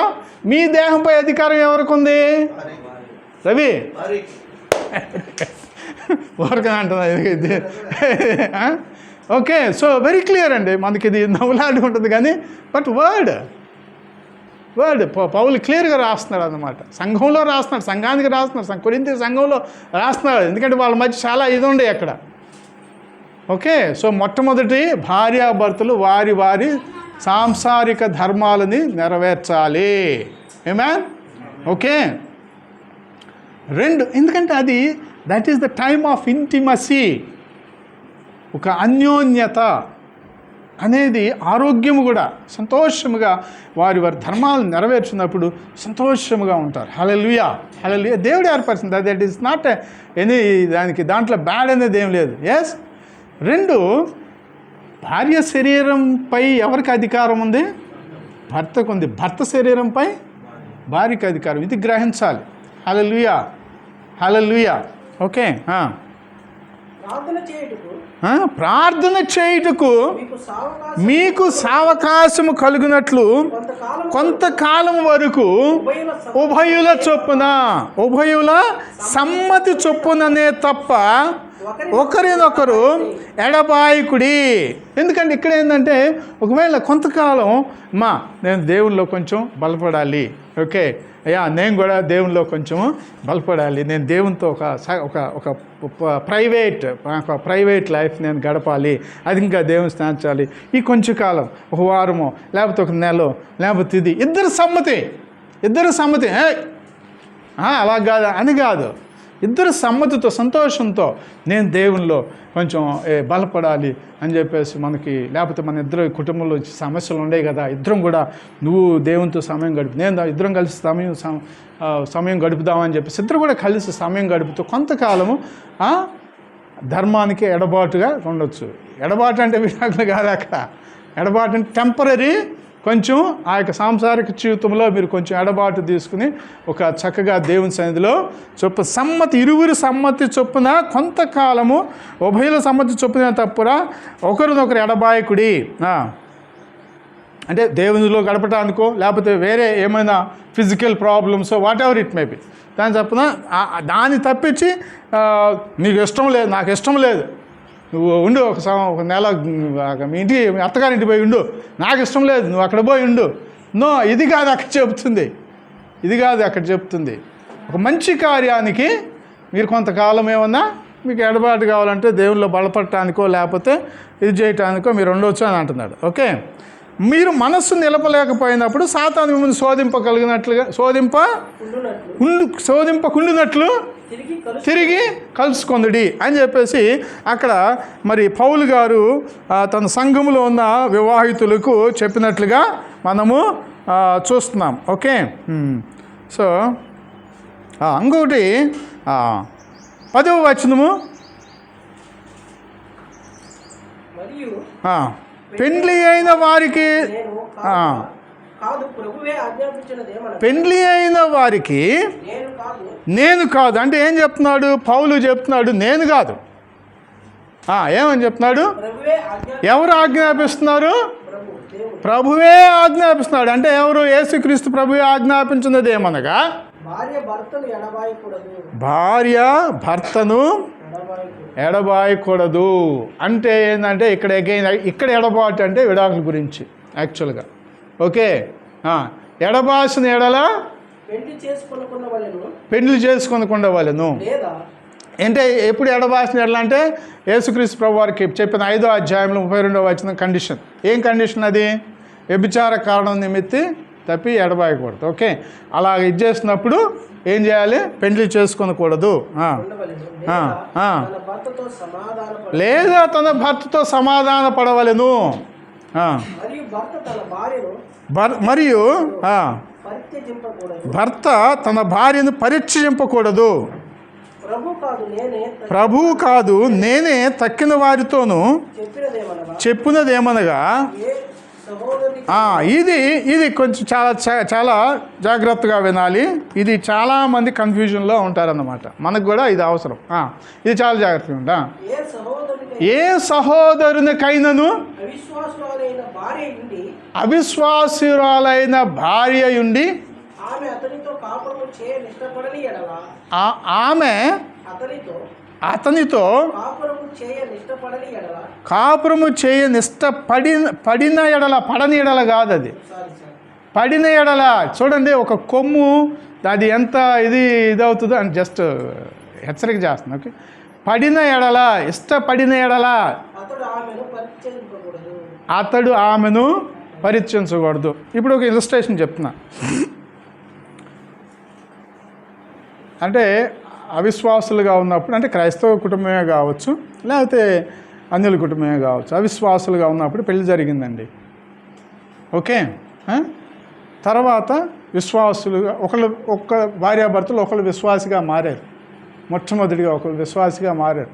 మీ దేహంపై అధికారం ఎవరికి ఉంది? రవి ఊరికనే అంటున్నా. ఓకే, సో వెరీ క్లియర్ అండి. మనకి ఇది నవ్వులాడి ఉంటుంది కానీ బట్ వర్డ్ పౌలు క్లియర్గా రాస్తున్నాడు అన్నమాట. సంఘంలో రాస్తున్నాడు, సంఘానికి రాస్తున్నాడు, కొరింథీ సంఘంలో రాస్తున్నాడు. ఎందుకంటే వాళ్ళ మధ్య చాలా ఇది ఉండే అక్కడ. ఓకే, సో మొట్టమొదటి భార్యాభర్తలు వారి వారి సాంసారిక ధర్మాలని నెరవేర్చాలి. ఆమేన్. ఓకే, రెండు, ఎందుకంటే అది that is the time of intimacy. ఒక అన్యోన్యత అనేది ఆరోగ్యము కూడా, సంతోషముగా వారి వారి ధర్మాలను నెరవేర్చినప్పుడు సంతోషముగా ఉంటారు. హల్లెలూయా, హల్లెలూయా. దేవుడు ఏర్పరిచింది, దట్ ఈస్ నాట్ ఎనీ, దాంట్లో బ్యాడ్ అనేది ఏం లేదు. ఎస్. రెండు, భార్య శరీరంపై ఎవరికి అధికారం ఉంది? భర్తకు ఉంది. భర్త శరీరంపై భార్యకి అధికారం. ఇది గ్రహించాలి. హల్లెలూయా, హల్లెలూయా. ఓకే, ప్రార్థన చేయుటకు మీకు సావకాశము కలుగునట్లు కొంతకాలం వరకు ఉభయుల చొప్పున, ఉభయుల సమ్మతి చొప్పుననే తప్ప ఒకరినొకరు ఎడబాయకుడి. ఎందుకంటే ఇక్కడ ఏంటంటే, ఒకవేళ కొంతకాలం నేను దేవుల్లో కొంచెం బలపడాలి, ఓకే అయ్యా నేను కూడా దేవునిలో కొంచెము బలపడాలి, నేను దేవునితో ఒక ప్రైవేట్ లైఫ్ నేను గడపాలి, అది ఇంకా దేవుని స్నానించాలి, ఈ కొంచెం కాలం, ఒక వారమో లేకపోతే ఒక నెల లేకపోతే ఇది ఇద్దరు సమ్మతి అలా కాదు అని కాదు, ఇద్దరు సమ్మతితో సంతోషంతో నేను దేవునిలో కొంచెం బలపడాలి అని చెప్పేసి మనకి, లేకపోతే మన ఇద్దరు కుటుంబంలో సమస్యలు ఉండేవి కదా, ఇద్దరం కూడా నువ్వు దేవునితో సమయం గడుపు, నేను ఇద్దరం కలిసి సమయం గడుపుదామని చెప్పేసి ఇద్దరు కూడా కలిసి సమయం గడుపుతూ కొంతకాలము ధర్మానికి ఎడబాటుగా ఉండొచ్చు. ఎడబాటు అంటే విడాకులు కాదు, అక్కడ ఎడబాటు అంటే టెంపరీ, కొంచెం ఆ యొక్క సాంసారిక జీవితంలో మీరు కొంచెం ఎడబాటు తీసుకుని ఒక చక్కగా దేవుని సన్నిధిలో ఇరువురి సమ్మతి చొప్పున కొంతకాలము, ఉభయుల సమ్మతి చొప్పున తప్పున ఒకరినొకరు ఎడబాయకుడి. అంటే దేవునిలో గడపటానికో లేకపోతే వేరే ఏమైనా physical problems what ever it may be, దాని చొప్పున దాన్ని తప్పించి నీకు ఇష్టం లేదు, నాకు ఇష్టం లేదు, నువ్వు ఉండు ఒక నెల మీ అత్తగారింటి పోయి ఉండు, నాకు ఇష్టం లేదు, నువ్వు అక్కడ పోయి ఉండు. నో, ఇది కాదు అక్కడ చెప్తుంది. ఒక మంచి కార్యానికి మీరు కొంతకాలం ఏమన్నా మీకు ఎడబాటు కావాలంటే దేవుల్లో బలపడటానికో లేకపోతే ఇది చేయటానికో మీరు ఉండవచ్చు అని అంటున్నాడు. ఓకే, మీరు మనస్సు నిలపలేకపోయినప్పుడు సాతాను మిమ్మల్ని శోధింపకుండునట్లు తిరిగి కలుసుకొందుడి అని చెప్పేసి అక్కడ మరి పౌలు గారు తన సంఘములో ఉన్న వివాహితులకు చెప్పినట్లుగా మనము చూస్తున్నాం. ఓకే, సో ఇంకొకటి 10వ వచనము, పెండ్లి అయిన వారికి నేను కాదు అంటే ఏం చెప్తున్నాడు పౌలు? చెప్తున్నాడు నేను కాదు. ఏమని చెప్తున్నాడు? ఎవరు ఆజ్ఞాపిస్తున్నారు? ప్రభువే ఆజ్ఞాపిస్తున్నాడు. అంటే ఎవరు? యేసుక్రీస్తు ప్రభువే ఆజ్ఞాపించినది ఏమనగా భార్య భర్తను ఎడబాయకూడదు. అంటే ఏంటంటే ఇక్కడ ఎడబాటు అంటే విడాకుల గురించి యాక్చువల్గా. ఓకే, ఎడబాసిన ఎడల పెండ్లి చేసుకొనకుండా వాళ్ళను. అంటే ఎప్పుడు ఎడబాసిన ఎడల అంటే యేసుక్రీస్తు ప్రభు వారికి చెప్పిన 5వ అధ్యాయంలో 32వ వచనం కండిషన్. ఏం కండిషన్ అది? వ్యభిచార కారణం నిమిత్తి తప్పి ఎడబాయకూడదు. ఓకే, అలా ఇది చేసినప్పుడు ఏం చేయాలి? పెండ్లి చేసుకొనకూడదు. లేదా తన భర్తతో సమాధాన పడవలెను. మరియు భర్త తన భార్యను పరీక్షింపకూడదు. ప్రభువు కాదు నేనే తక్కిన వారితోనూ చెప్పినదేమనగా, ఇది కొంచెం చాలా జాగ్రత్తగా వినాలి. ఇది చాలామంది కన్ఫ్యూజన్లో ఉంటారన్నమాట. మనకు కూడా ఇది అవసరం. ఇది చాలా జాగ్రత్తగా ఉంటా. ఏ సహోదరునికైనను అవిశ్వాసురాలైన భార్య ఉండి ఆమె అతనితో కాపురము పడిన ఎడల, పడని ఎడల కాదు, అది పడిన ఎడల. చూడండి, ఒక కొమ్ము అది ఎంత ఇదవుతుందో అని జస్ట్ హెచ్చరిక చేస్తుంది. ఓకే, పడిన ఎడల, ఇష్టపడిన ఎడల అతడు ఆమెను పరీక్షించకూడదు. ఇప్పుడు ఒక ఇలస్ట్రేషన్ చెప్తున్నా. అంటే అవిశ్వాసులుగా ఉన్నప్పుడు, అంటే క్రైస్తవ కుటుంబమే కావచ్చు, లేకపోతే అన్యుల కుటుంబమే కావచ్చు, అవిశ్వాసులుగా ఉన్నప్పుడు పెళ్లి జరిగిందండి. ఓకే, తర్వాత విశ్వాసులుగా ఒక్క భార్యాభర్తలు ఒకళ్ళు విశ్వాసిగా మారారు. మొట్టమొదటిగా ఒకళ్ళు విశ్వాసిగా మారారు,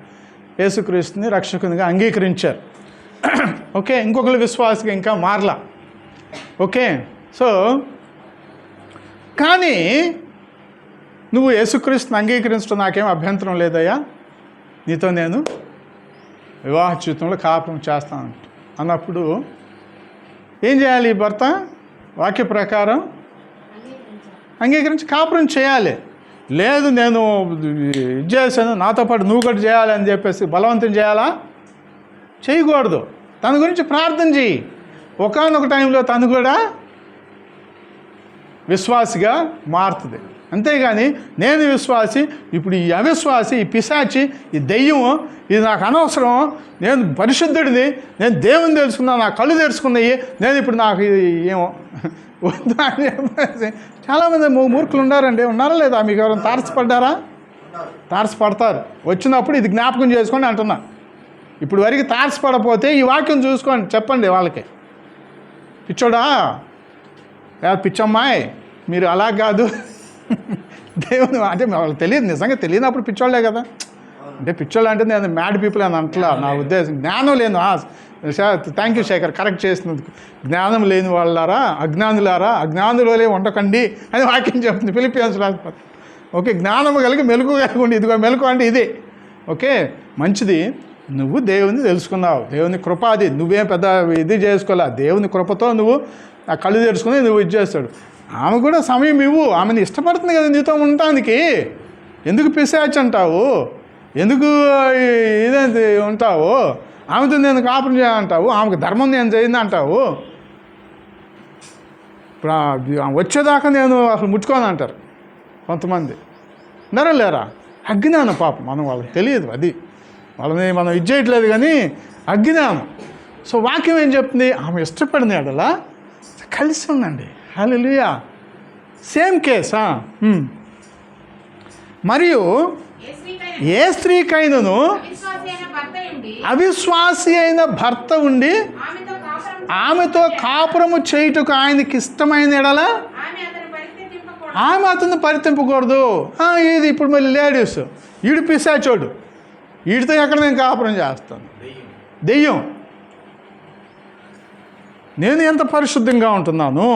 యేసుక్రీస్తుని రక్షకునిగా అంగీకరించారు. ఓకే, ఇంకొకళ్ళు విశ్వాసిగా ఇంకా మారలా. ఓకే, సో కానీ నువ్వు యేసుక్రీస్తుని అంగీకరించడం నాకేం అభ్యంతరం లేదయ్యా, నీతో నేను వివాహ జీవితంలో కాపురం చేస్తాను అన్నప్పుడు ఏం చేయాలి? భర్త వాక్య ప్రకారం అంగీకరించి కాపురం చేయాలి. లేదు నేను ఇది చేశాను, నాతో పాటు నువ్వు కూడా చేయాలి అని చెప్పేసి బలవంతం చేయాలా? చేయకూడదు. తన గురించి ప్రార్థన చేయి. ఒకానొక టైంలో తను కూడా విశ్వాసిగా మారుతుంది. అంతేగాని నేను విశ్వాసి, ఇప్పుడు ఈ అవిశ్వాసి, ఈ పిశాచి, ఈ దెయ్యం, ఇది నాకు అనవసరం, నేను పరిశుద్ధుడిని, నేను దేవుని తెలుసుకున్నా, నా కళ్ళు తెలుసుకున్నాయి, నేను ఇప్పుడు నాకు ఏమో వద్దు అని చెప్పేసి చాలామంది మూర్ఖులు ఉన్నారా లేదా? మీకు ఎవరైనా తారసపడ్డారా? తారసపడతారు. వచ్చినప్పుడు ఇది జ్ఞాపకం చేసుకోండి అంటున్నా. ఇప్పుడు వరకు తారసపడపోతే ఈ వాక్యం చూసుకోండి, చెప్పండి వాళ్ళకి. పిచ్చోడా, పిచ్చమ్మాయి, మీరు అలా కాదు, దేవుని అంటే వాళ్ళకి తెలియదు, నిజంగా తెలియనప్పుడు పిచ్చోళ్ళే కదా. అంటే పిచ్చోళ్ళు అంటే నేను మ్యాడ్ పీపుల్ అని అంటలా, నా ఉద్దేశం. జ్ఞానం లేని, థ్యాంక్ యూ శేఖర్, కరెక్ట్ చేసినందుకు. జ్ఞానం లేని వాళ్ళారా, అజ్ఞానులే ఉండకండి అని వాక్యం చెప్తుంది ఫిలిప్పియన్స్ రాష్ట్రం. ఓకే, జ్ఞానం కలిగి మెలకు కలగండి. ఇదిగో మెలకు అంటే ఇదే. ఓకే, మంచిది. నువ్వు దేవుని తెలుసుకున్నావు, దేవుని కృప అది. నువ్వేం పెద్ద ఇది చేసుకోలే, దేవుని కృపతో నువ్వు ఆ కళ్ళు తెరుచుకుని నువ్వు ఇది చేస్తాడు. ఆమె కూడా సమయం ఇవ్వు, ఆమెను ఇష్టపడుతుంది కదా నీతో ఉండటానికి. ఎందుకు పిశాచి అంటావు? ఎందుకు ఇదేంటి ఉంటావు? ఆమెతో నేను కాపురం చేయాలంటావు, ఆమెకు ధర్మం నేను చేయింది అంటావు. ఇప్పుడు వచ్చేదాకా నేను అసలు ముట్టుకోను అంటారు కొంతమంది. లేరా? అజ్ఞానం పాపం, మనం వాళ్ళకి తెలియదు, అది వాళ్ళని మనం ఇది చేయట్లేదు కానీ అజ్ఞానం. సో వాక్యం ఏం చెప్తుంది? ఆమె ఇష్టపడిన ఎడల కలిసి ఉండండి. హల్లెలూయా. సేమ్ కేసా. మరియు ఏ స్త్రీకైనను అవిశ్వాసి అయిన భర్త ఉండి ఆమెతో కాపురము చేయుటకు ఆయనకి ఇష్టమైన ఎడల ఆమె అతను పరితింపకూడదు. ఇది ఇప్పుడు మళ్ళీ లేడీస్, ఈడు పిశాచోడు, వీడితో ఎక్కడ నేను కాపురం చేస్తాను? దెయ్యం. నేను ఎంత పరిశుద్ధంగా ఉంటున్నాను,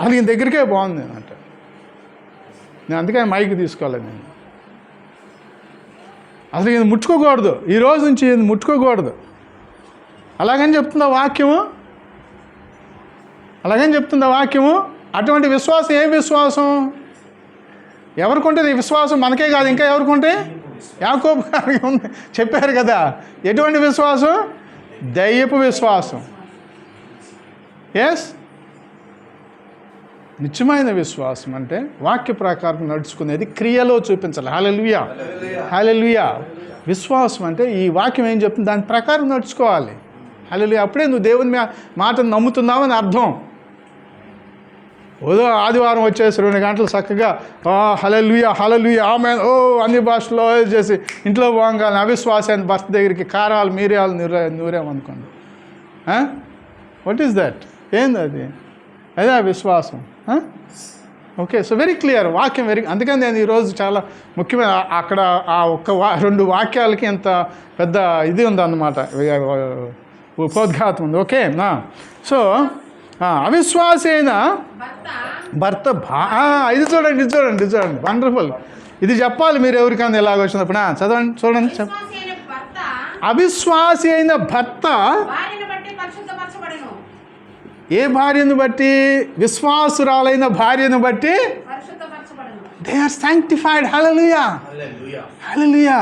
అది ఈయన దగ్గరికే బాగుంది అంటే నేను అందుకే మైక్ తీసుకోవాలి. నేను అసలు ఈయన ముట్టుకోకూడదు, ఈ రోజు నుంచి ఈయన ముట్టుకోకూడదు అలాగని చెప్తుందా వాక్యము? అలాగని చెప్తుందా వాక్యము? అటువంటి విశ్వాసం ఏ విశ్వాసం? ఎవరికి ఉంటుంది ఈ విశ్వాసం? మనకే కాదు, ఇంకా ఎవరికి ఉంటాయి? యాకోబు గారికి ఉంది, చెప్పారు కదా. ఎటువంటి విశ్వాసం? దయ్యపు విశ్వాసం. ఎస్, నిజమైన విశ్వాసం అంటే వాక్య ప్రకారం నడుచుకునేది, క్రియలో చూపించాలి. హల్లెలూయా, హల్లెలూయా. విశ్వాసం అంటే ఈ వాక్యం ఏం చెప్తుంది దాని ప్రకారం నడుచుకోవాలి. హల్లెలూయా. అప్పుడే నువ్వు దేవుని మాటను నమ్ముతున్నావని అర్థం. ఓదో ఆదివారం వచ్చేసి 2 గంటలు చక్కగా హల్లెలూయా హల్లెలూయా ఆమేన్ ఓ అన్ని భాషలో చేసి ఇంట్లో పోగానే అవిశ్వాసాన్ని భర్త దగ్గరికి కారాలు మీరియాలు నూరేమనుకోండి. What is that? ఏంది అది? అదే విశ్వాసం. ఓకే, సో వెరీ క్లియర్ వాక్యం అందుకని నేను ఈరోజు చాలా ముఖ్యమైన అక్కడ ఆ ఒక్క 2 వాక్యాలకి ఎంత పెద్ద ఇది ఉందన్నమాట, ఉపోద్ఘాతం ఉంది. ఓకే, సో అవిశ్వాసి అయిన భర్త ఇది చూడండి వండర్ఫుల్. ఇది చెప్పాలి మీరు ఎవరికైనా ఎలాగ వచ్చినప్పుడు. చూడండి అవిశ్వాసి అయిన భర్త ఏ భార్యను బట్టి? విశ్వాసురాలైన భార్యను బట్టి they are sanctified. Hallelujah, hallelujah.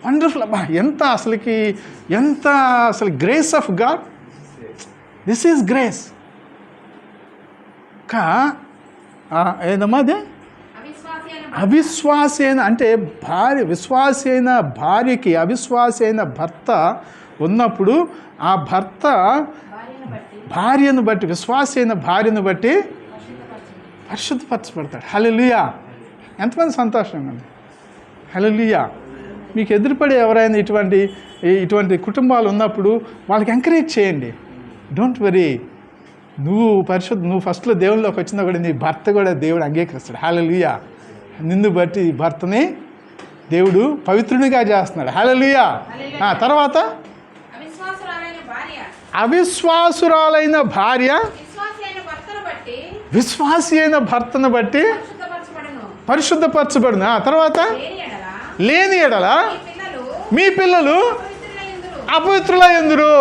Wonderful. అబ్బా ఎంత అసలు grace of God. This is grace. ఏదమ్మా అదే అవిశ్వాసి అయిన అంటే విశ్వాసి అయిన భార్యకి అవిశ్వాసి అయిన భర్త ఉన్నప్పుడు ఆ భర్త భార్యను బట్టి, విశ్వాసి అయిన భార్యను బట్టి పరిశుద్ధపరచబడతాడు. హల్లెలూయా. ఎంతమంది సంతోషంగా ఉంది? హల్లెలూయా. మీకు ఎదురుపడే ఎవరైనా ఇటువంటి కుటుంబాలు ఉన్నప్పుడు వాళ్ళకి ఎంకరేజ్ చేయండి. డోంట్ వరీ, నువ్వు ఫస్ట్లో దేవుళ్ళలోకి వచ్చినా కూడా నీ భర్త కూడా దేవుడు అంగీకరిస్తాడు. హల్లెలూయా. నిన్ను బట్టి భర్తని దేవుడు పవిత్రునిగా చేస్తున్నాడు. హల్లెలూయా. తర్వాత అవిశ్వాసురాలైన భార్య విశ్వాసి అయిన భర్తను బట్టి పరిశుద్ధపరచబడును. తర్వాత లేని ఎడల మీ పిల్లలు అపవిత్రులయ్యుందురు.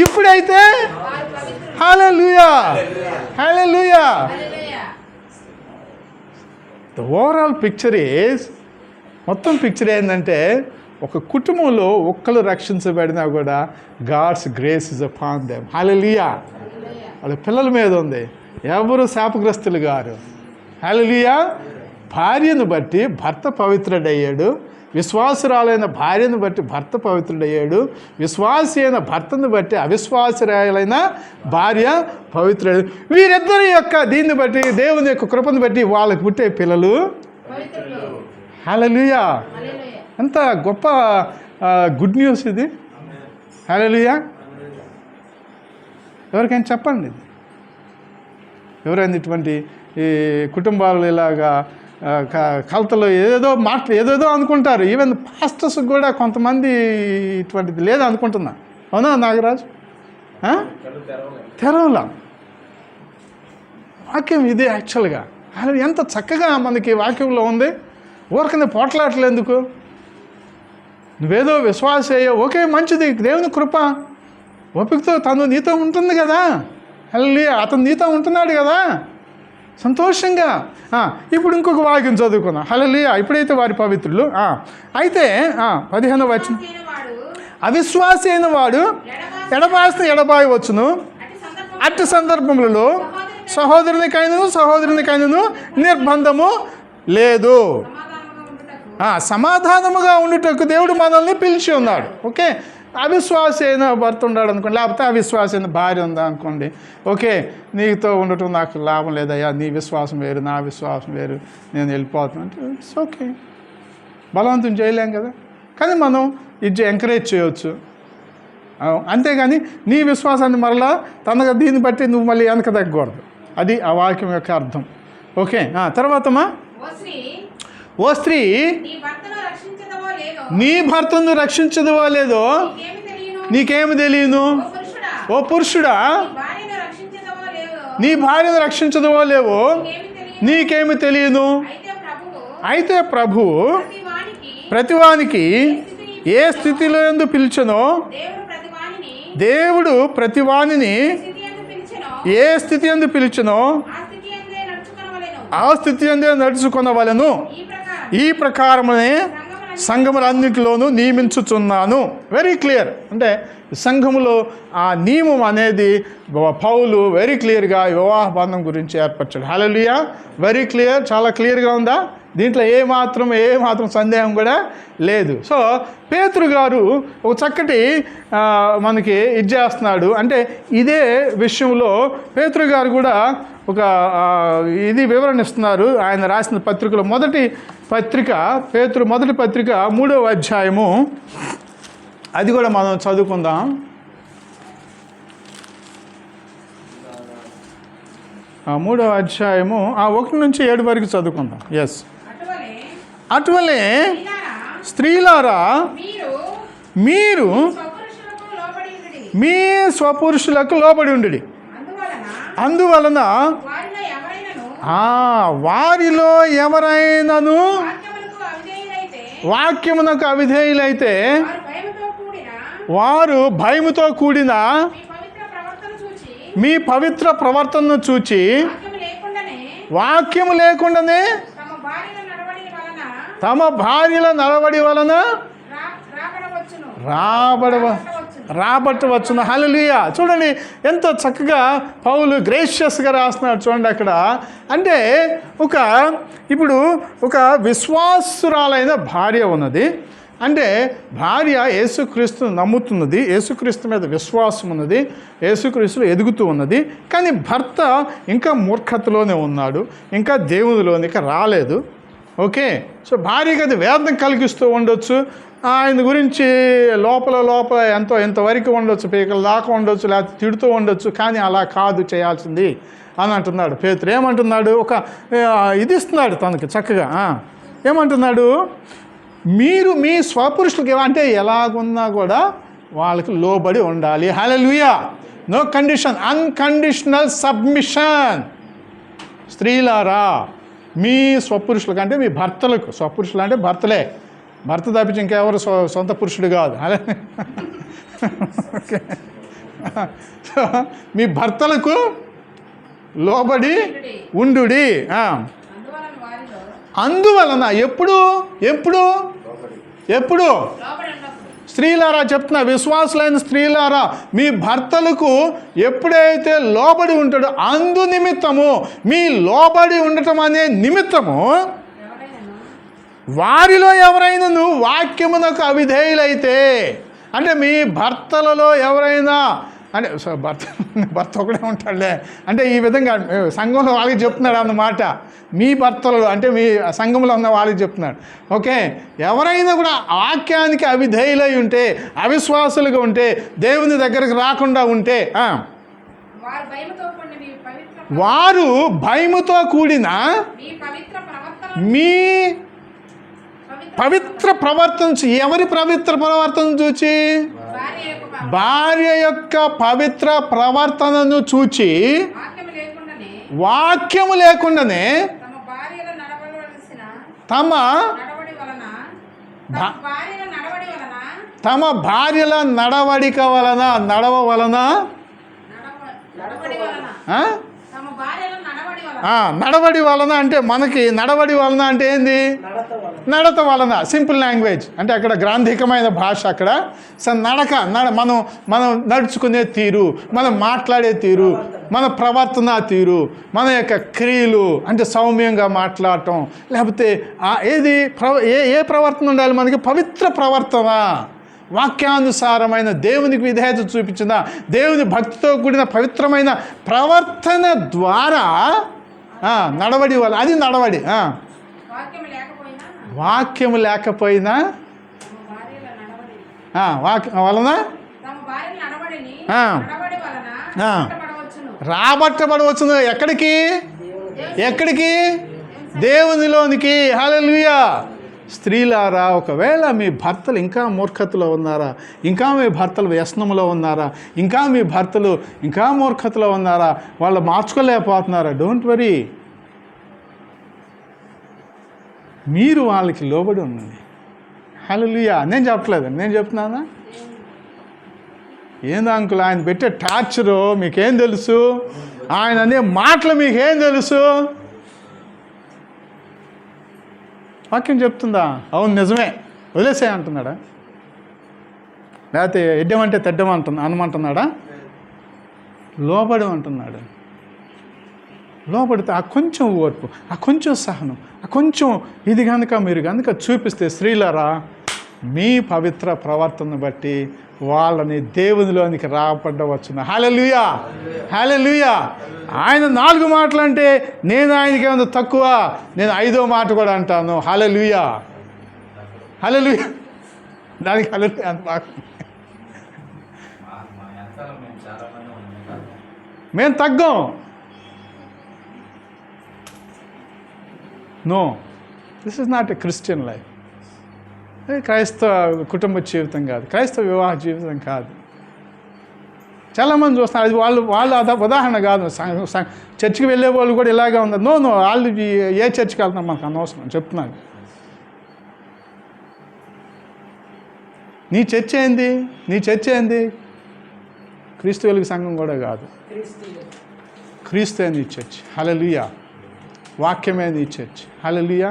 ఇప్పుడైతే hallelujah, hallelujah. The overall picture మొత్తం పిక్చర్ ఏంటంటే ఒక కుటుంబంలో ఒక్కరు రక్షించబడినా కూడా God's grace is upon them. Hallelujah. వాళ్ళ పిల్లల మీద ఉంది, ఎవరు శాపగ్రస్తులు గారు. హల్లెలూయా. భార్యను బట్టి భర్త పవిత్రుడయ్యాడు, విశ్వాసురాలైన భార్యను బట్టి భర్త పవిత్రుడయ్యాడు, విశ్వాసి అయిన భర్తను బట్టి అవిశ్వాసురాలైన భార్య పవిత్రుడు. వీరిద్దరి యొక్క దీన్ని బట్టి దేవుని యొక్క కృపను బట్టి వాళ్ళకి పుట్టే పిల్లలు. హల్లెలూయా. ఎంత గొప్ప గుడ్ న్యూస్ ఇది. హల్లెలూయా. ఎవరికైనా చెప్పండి. ఎవరైనా ఇటువంటి ఈ కుటుంబాలు ఇలాగా కలతలో ఏదేదో అనుకుంటారు. ఈవెన్ పాస్టర్స్ కూడా కొంతమంది ఇటువంటిది లేదు అనుకుంటున్నా. అవునా నాగరాజు? తెరవలా. వాక్యం ఇది యాక్చువల్గా ఎంత చక్కగా మనకి వాక్యంలో ఉంది. ఊరికనే పోట్లాటలు ఎందుకు? నువ్వేదో విశ్వాస అయ్యో, ఓకే మంచిది, దేవుని కృప ఓపికతో తను నీతో ఉంటుంది కదా. హల్లెలూయా. అతను నీతో ఉంటున్నాడు కదా, సంతోషంగా. ఇప్పుడు ఇంకొక వాక్యం చదువుకున్నాం. హల్లెలూయా. ఇప్పుడైతే వారి పవిత్రులు. అయితే 15వ వచనం, అవిశ్వాసి అయిన వాడు ఎడబాయి వచ్చును. అట్టి సందర్భములలో సహోదరునికైనను నిర్బంధము లేదు. సమాధానముగా ఉండుటకు దేవుడు మనల్ని పిలిచి ఉన్నాడు. ఓకే, అవిశ్వాసి అయిన భర్త ఉన్నాడు అనుకోండి, లేకపోతే అవిశ్వాసి అయిన భార్య ఉందా అనుకోండి. ఓకే, నీతో ఉండటం నాకు లాభం లేదయ్యా, నీ విశ్వాసం వేరు నా విశ్వాసం వేరు, నేను వెళ్ళిపోతున్నాను అంటే ఇట్స్ ఓకే. బలవంతం చేయలేం కదా, కానీ మనం ఇది ఎంకరేజ్ చేయవచ్చు. అంతేగాని నీ విశ్వాసాన్ని మరలా తనగా దీన్ని బట్టి నువ్వు మళ్ళీ వెనక తగ్గకూడదు. అది ఆ వాక్యం యొక్క అర్థం. ఓకే, తర్వాతమా, ఓ స్త్రీ నీ భర్తను రక్షించదవో లేదో నీకేమి తెలియను. ఓ పురుషుడా నీ భార్యను రక్షించదవో లేవో నీకేమి తెలియను. అయితే ప్రభువు ప్రతివానికి ఏ స్థితిలో ఎందు పిలిచెనో, దేవుడు ప్రతివానిని ఏ స్థితి ఎందు పిలిచెనో ఆ స్థితి ఎందే నడుచుకొనవలెను. ఈ ప్రకారమే సంఘములన్నింటిలోనూ నియమించుచున్నాను. Very clear. అంటే సంఘములో ఆ నియమం అనేది పౌలు వెరీ క్లియర్గా వివాహ బంధం గురించి ఏర్పరచాడు. హల్లెలూయా. వెరీ క్లియర్, చాలా క్లియర్గా ఉందా? దీంట్లో ఏ మాత్రం సందేహం కూడా లేదు. సో పేతురు గారు ఒక చక్కటి మనకి ఇది చేస్తున్నాడు. అంటే ఇదే విషయంలో పేతురు గారు కూడా ఒక ఇది వివరణ ఇస్తున్నారు. ఆయన రాసిన పత్రికలో పేతురు మొదటి పత్రిక 3వ అధ్యాయము, అది కూడా మనం చదువుకుందాం. ఆ 3వ అధ్యాయము 1 నుంచి 7 వరకు చదువుకుందాం. ఎస్. అటువలే స్త్రీలారా మీరు మీ స్వపురుషులకు లోబడి ఉండి, అందువలన వారిలో ఎవరైనాను వాక్యమునకు అవిధేయులైతే వారు భయముతో కూడిన మీ పవిత్ర ప్రవర్తనను చూచి వాక్యము లేకుండానే తమ భార్యల నడవడి వలన రాబట్టవచ్చును. హల్లెలూయా. చూడండి ఎంత చక్కగా పౌలు గ్రేషియస్గా రాస్తున్నాడు. చూడండి అక్కడ. అంటే ఇప్పుడు ఒక విశ్వాసురాలైన భార్య ఉన్నది. అంటే భార్య యేసుక్రీస్తును నమ్ముతున్నది, యేసుక్రీస్తు మీద విశ్వాసం ఉన్నది, యేసుక్రీస్తులో ఎదుగుతూ ఉన్నది. కానీ భర్త ఇంకా మూర్ఖతలోనే ఉన్నాడు, ఇంకా దేవునిలోనికి రాలేదు. ఓకే. సో భార్యకి అది వేదన కలిగిస్తూ ఉండొచ్చు, ఆయన గురించి లోపల ఎంతవరకు ఉండొచ్చు, పీకల దాకా ఉండొచ్చు, లేకపోతే తిడుతూ ఉండొచ్చు. కానీ అలా కాదు చేయాల్సింది అని అంటున్నాడు పేతురు. ఏమంటున్నాడు? ఇది ఇస్తున్నాడు తనకి చక్కగా. ఏమంటున్నాడు? మీరు మీ స్వపురుషులకి అంటే ఎలాగున్నా కూడా వాళ్ళకి లోబడి ఉండాలి. Hallelujah. No condition, unconditional submission. స్త్రీలారా మీ స్వపురుషులకు అంటే మీ భర్తలకు, స్వపురుషులు అంటే భర్తలే, భర్త తప్పించి ఇంకెవరు సొంత పురుషుడు కాదు. ఓకే. సో మీ భర్తలకు లోబడి ఉండుడి. అందువలన ఎప్పుడు స్త్రీలారా చెప్తున్నా, విశ్వాసులైన స్త్రీలారా మీ భర్తలకు ఎప్పుడైతే లోబడి ఉంటాడో అందు నిమిత్తము, మీ లోబడి ఉండటం అనే నిమిత్తము వారిలో ఎవరైనా వాక్యమునకు అవిధేయులైతే, అంటే మీ భర్తలలో ఎవరైనా అంటే భర్త ఒకడే ఉంటాడులే అంటే ఈ విధంగా సంఘంలో వాళ్ళకి చెప్తున్నాడు అన్నమాట. మీ భర్తలు అంటే మీ సంఘంలో ఉన్న వాళ్ళకి చెప్తున్నాడు. ఓకే. ఎవరైనా కూడా వాక్యానికి అవిధేయులై ఉంటే, అవిశ్వాసులుగా ఉంటే, దేవుని దగ్గరకు రాకుండా ఉంటే, వారు భయముతో కూడిన మీ పవిత్ర ప్రవర్తన, ఎవరి పవిత్ర ప్రవర్తన చూచి? భార్య యొక్క పవిత్ర ప్రవర్తనను చూచి వాక్యము లేకుండానే తమ భార్యల నడవడిక వలన నడవడి వలన అంటే మనకి నడవడి వలన అంటే ఏంది? నడత వలన. సింపుల్ లాంగ్వేజ్ అంటే అక్కడ గ్రాంధికమైన భాష. అక్కడ మనం నడుచుకునే తీరు, మనం మాట్లాడే తీరు, మన ప్రవర్తన తీరు, మన యొక్క క్రియలు అంటే సౌమ్యంగా మాట్లాడటం, లేకపోతే ఏ ప్రవర్తన ఉండాలి మనకి? పవిత్ర ప్రవర్తన, వాక్యానుసారమైన దేవునికి విధేయత చూపించిన, దేవుని భక్తితో కూడిన పవిత్రమైన ప్రవర్తన ద్వారా నడవడి వల్ల, అది నడవడి. వాక్యము లేకపోయినా వలన రాబట్టబడవచ్చును. ఎక్కడికి? దేవునిలోనికి. హల్లెలూయా. స్త్రీలారా ఒకవేళ మీ భర్తలు ఇంకా మూర్ఖతలో ఉన్నారా, ఇంకా మీ భర్తలు వ్యసనంలో ఉన్నారా, ఇంకా మీ భర్తలు ఇంకా మూర్ఖతలో ఉన్నారా, వాళ్ళు మార్చుకోలేకపోతున్నారా, డోంట్ వరీ, మీరు వాళ్ళకి లోబడి ఉండండి. హల్లెలూయా. నేను చెప్పట్లేదు, నేను చెప్తున్నానా? ఏంది అంకుల్ ఆయన పెట్టే టార్చరు మీకేం తెలుసు? ఆయన అనే మాటలు మీకేం తెలుసు? వాక్యం చెప్తుందా? అవును నిజమే వదిలేసే అంటున్నాడా? లేకపోతే ఎడ్డమంటే అనమంటున్నాడా? లోబడి అంటున్నాడు. లోబడితే ఆ కొంచెం ఓర్పు, ఆ కొంచెం సహనం, ఆ కొంచెం ఇది మీరు కనుక చూపిస్తే స్త్రీలారా, మీ పవిత్ర ప్రవర్తనను బట్టి వాళ్ళని దేవునిలోనికి రాబడ్డవచ్చును. హల్లెలూయా, హల్లెలూయా. ఆయన 4 మాటలు అంటే నేను ఆయనకి ఏమైనా తక్కువ? నేను 5వ మాట కూడా అంటాను. హల్లెలూయా, హల్లెలూయా. దానికి హల్లెలూయా అంత బాగా. మేము తగ్గం. No, this is not a Christian life. క్రైస్తవ కుటుంబ జీవితం కాదు, క్రైస్తవ వివాహ జీవితం కాదు. చాలామంది చూస్తున్నారు, అది వాళ్ళు అద ఉదాహరణ కాదు. చర్చికి వెళ్ళే వాళ్ళు కూడా ఇలాగే ఉన్నారు. నో వాళ్ళు ఏ చర్చికి వెళ్తున్నాం మనకు అనవసరం చెప్తున్నాను. నీ చర్చ ఏంది? క్రీస్తు వెలుగు సంఘం కూడా కాదు, క్రీస్తే నీ చర్చ్. హల్లెలూయా. వాక్యమే నీ చర్చ్. హల్లెలూయా,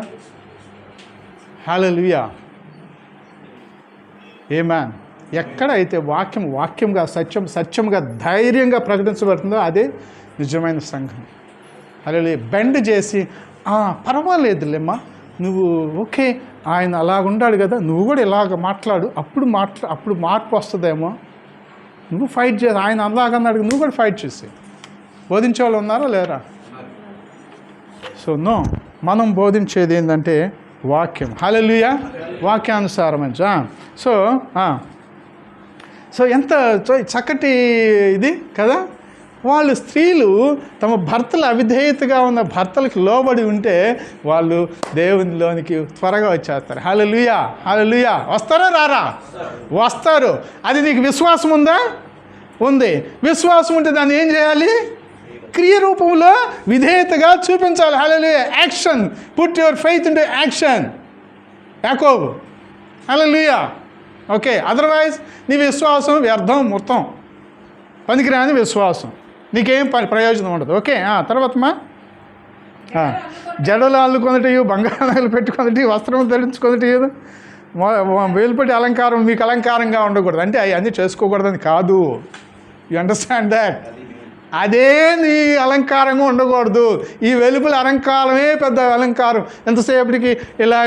హల్లెలూయా. ఆమేన్. ఎక్కడైతే వాక్యంగా సత్యంగా ధైర్యంగా ప్రకటించబడుతుందో అదే నిజమైన సంఘం. హల్లెలూయా. బెండ్ చేసి పర్వాలేదులేమ్మా, నువ్వు ఓకే, ఆయన అలాగుండాడు కదా, నువ్వు కూడా ఇలాగ మాట్లాడు, అప్పుడు మార్పు వస్తుందేమో. నువ్వు ఫైట్ చేసి, ఆయన అలాగన్నాడు, నువ్వు కూడా ఫైట్ చేసి. బోధించే వాళ్ళు ఉన్నారా లేరా? సో నో, మనం బోధించేది ఏంటంటే వాక్యం. హల్లెలూయా, వాక్యానుసారమైన. సో ఎంత చక్కటి ఇది కదా. వాళ్ళు స్త్రీలు తమ భర్తలు అవిధేయతగా ఉన్న భర్తలకు లోబడి ఉంటే వాళ్ళు దేవునిలోనికి త్వరగా వచ్చేస్తారు. హల్లెలూయా, హల్లెలూయా. వస్తారా రారా? వస్తారు. అది నీకు విశ్వాసం ఉందా? ఉంది. విశ్వాసం ఉంటే దాన్ని ఏం చేయాలి? క్రియ రూపంలో విధేయతగా చూపించాలి. Hallelujah. Action. Put your faith into action. యాకోబు. హల్లెలూయా. ఓకే, అదర్వైజ్ నీ విశ్వాసం వ్యర్థం, మొత్తం పనికిరాని విశ్వాసం, నీకేం ప్రయోజనం ఉండదు. ఓకే, తర్వాతమ్మా, జడలు అల్లుకొనటి, బంగారు నగలు పెట్టుకొనటి, వస్త్రం ధరించుకొనటి, వేలుపట్టి అలంకారం మీకు అలంకారంగా ఉండకూడదు. అంటే అవన్నీ చేసుకోకూడదని కాదు. You understand that? అదే నీ అలంకారంగా ఉండకూడదు. ఈ వెలుపుల అలంకారమే పెద్ద అలంకారం. ఎంతసేపటికి ఇలా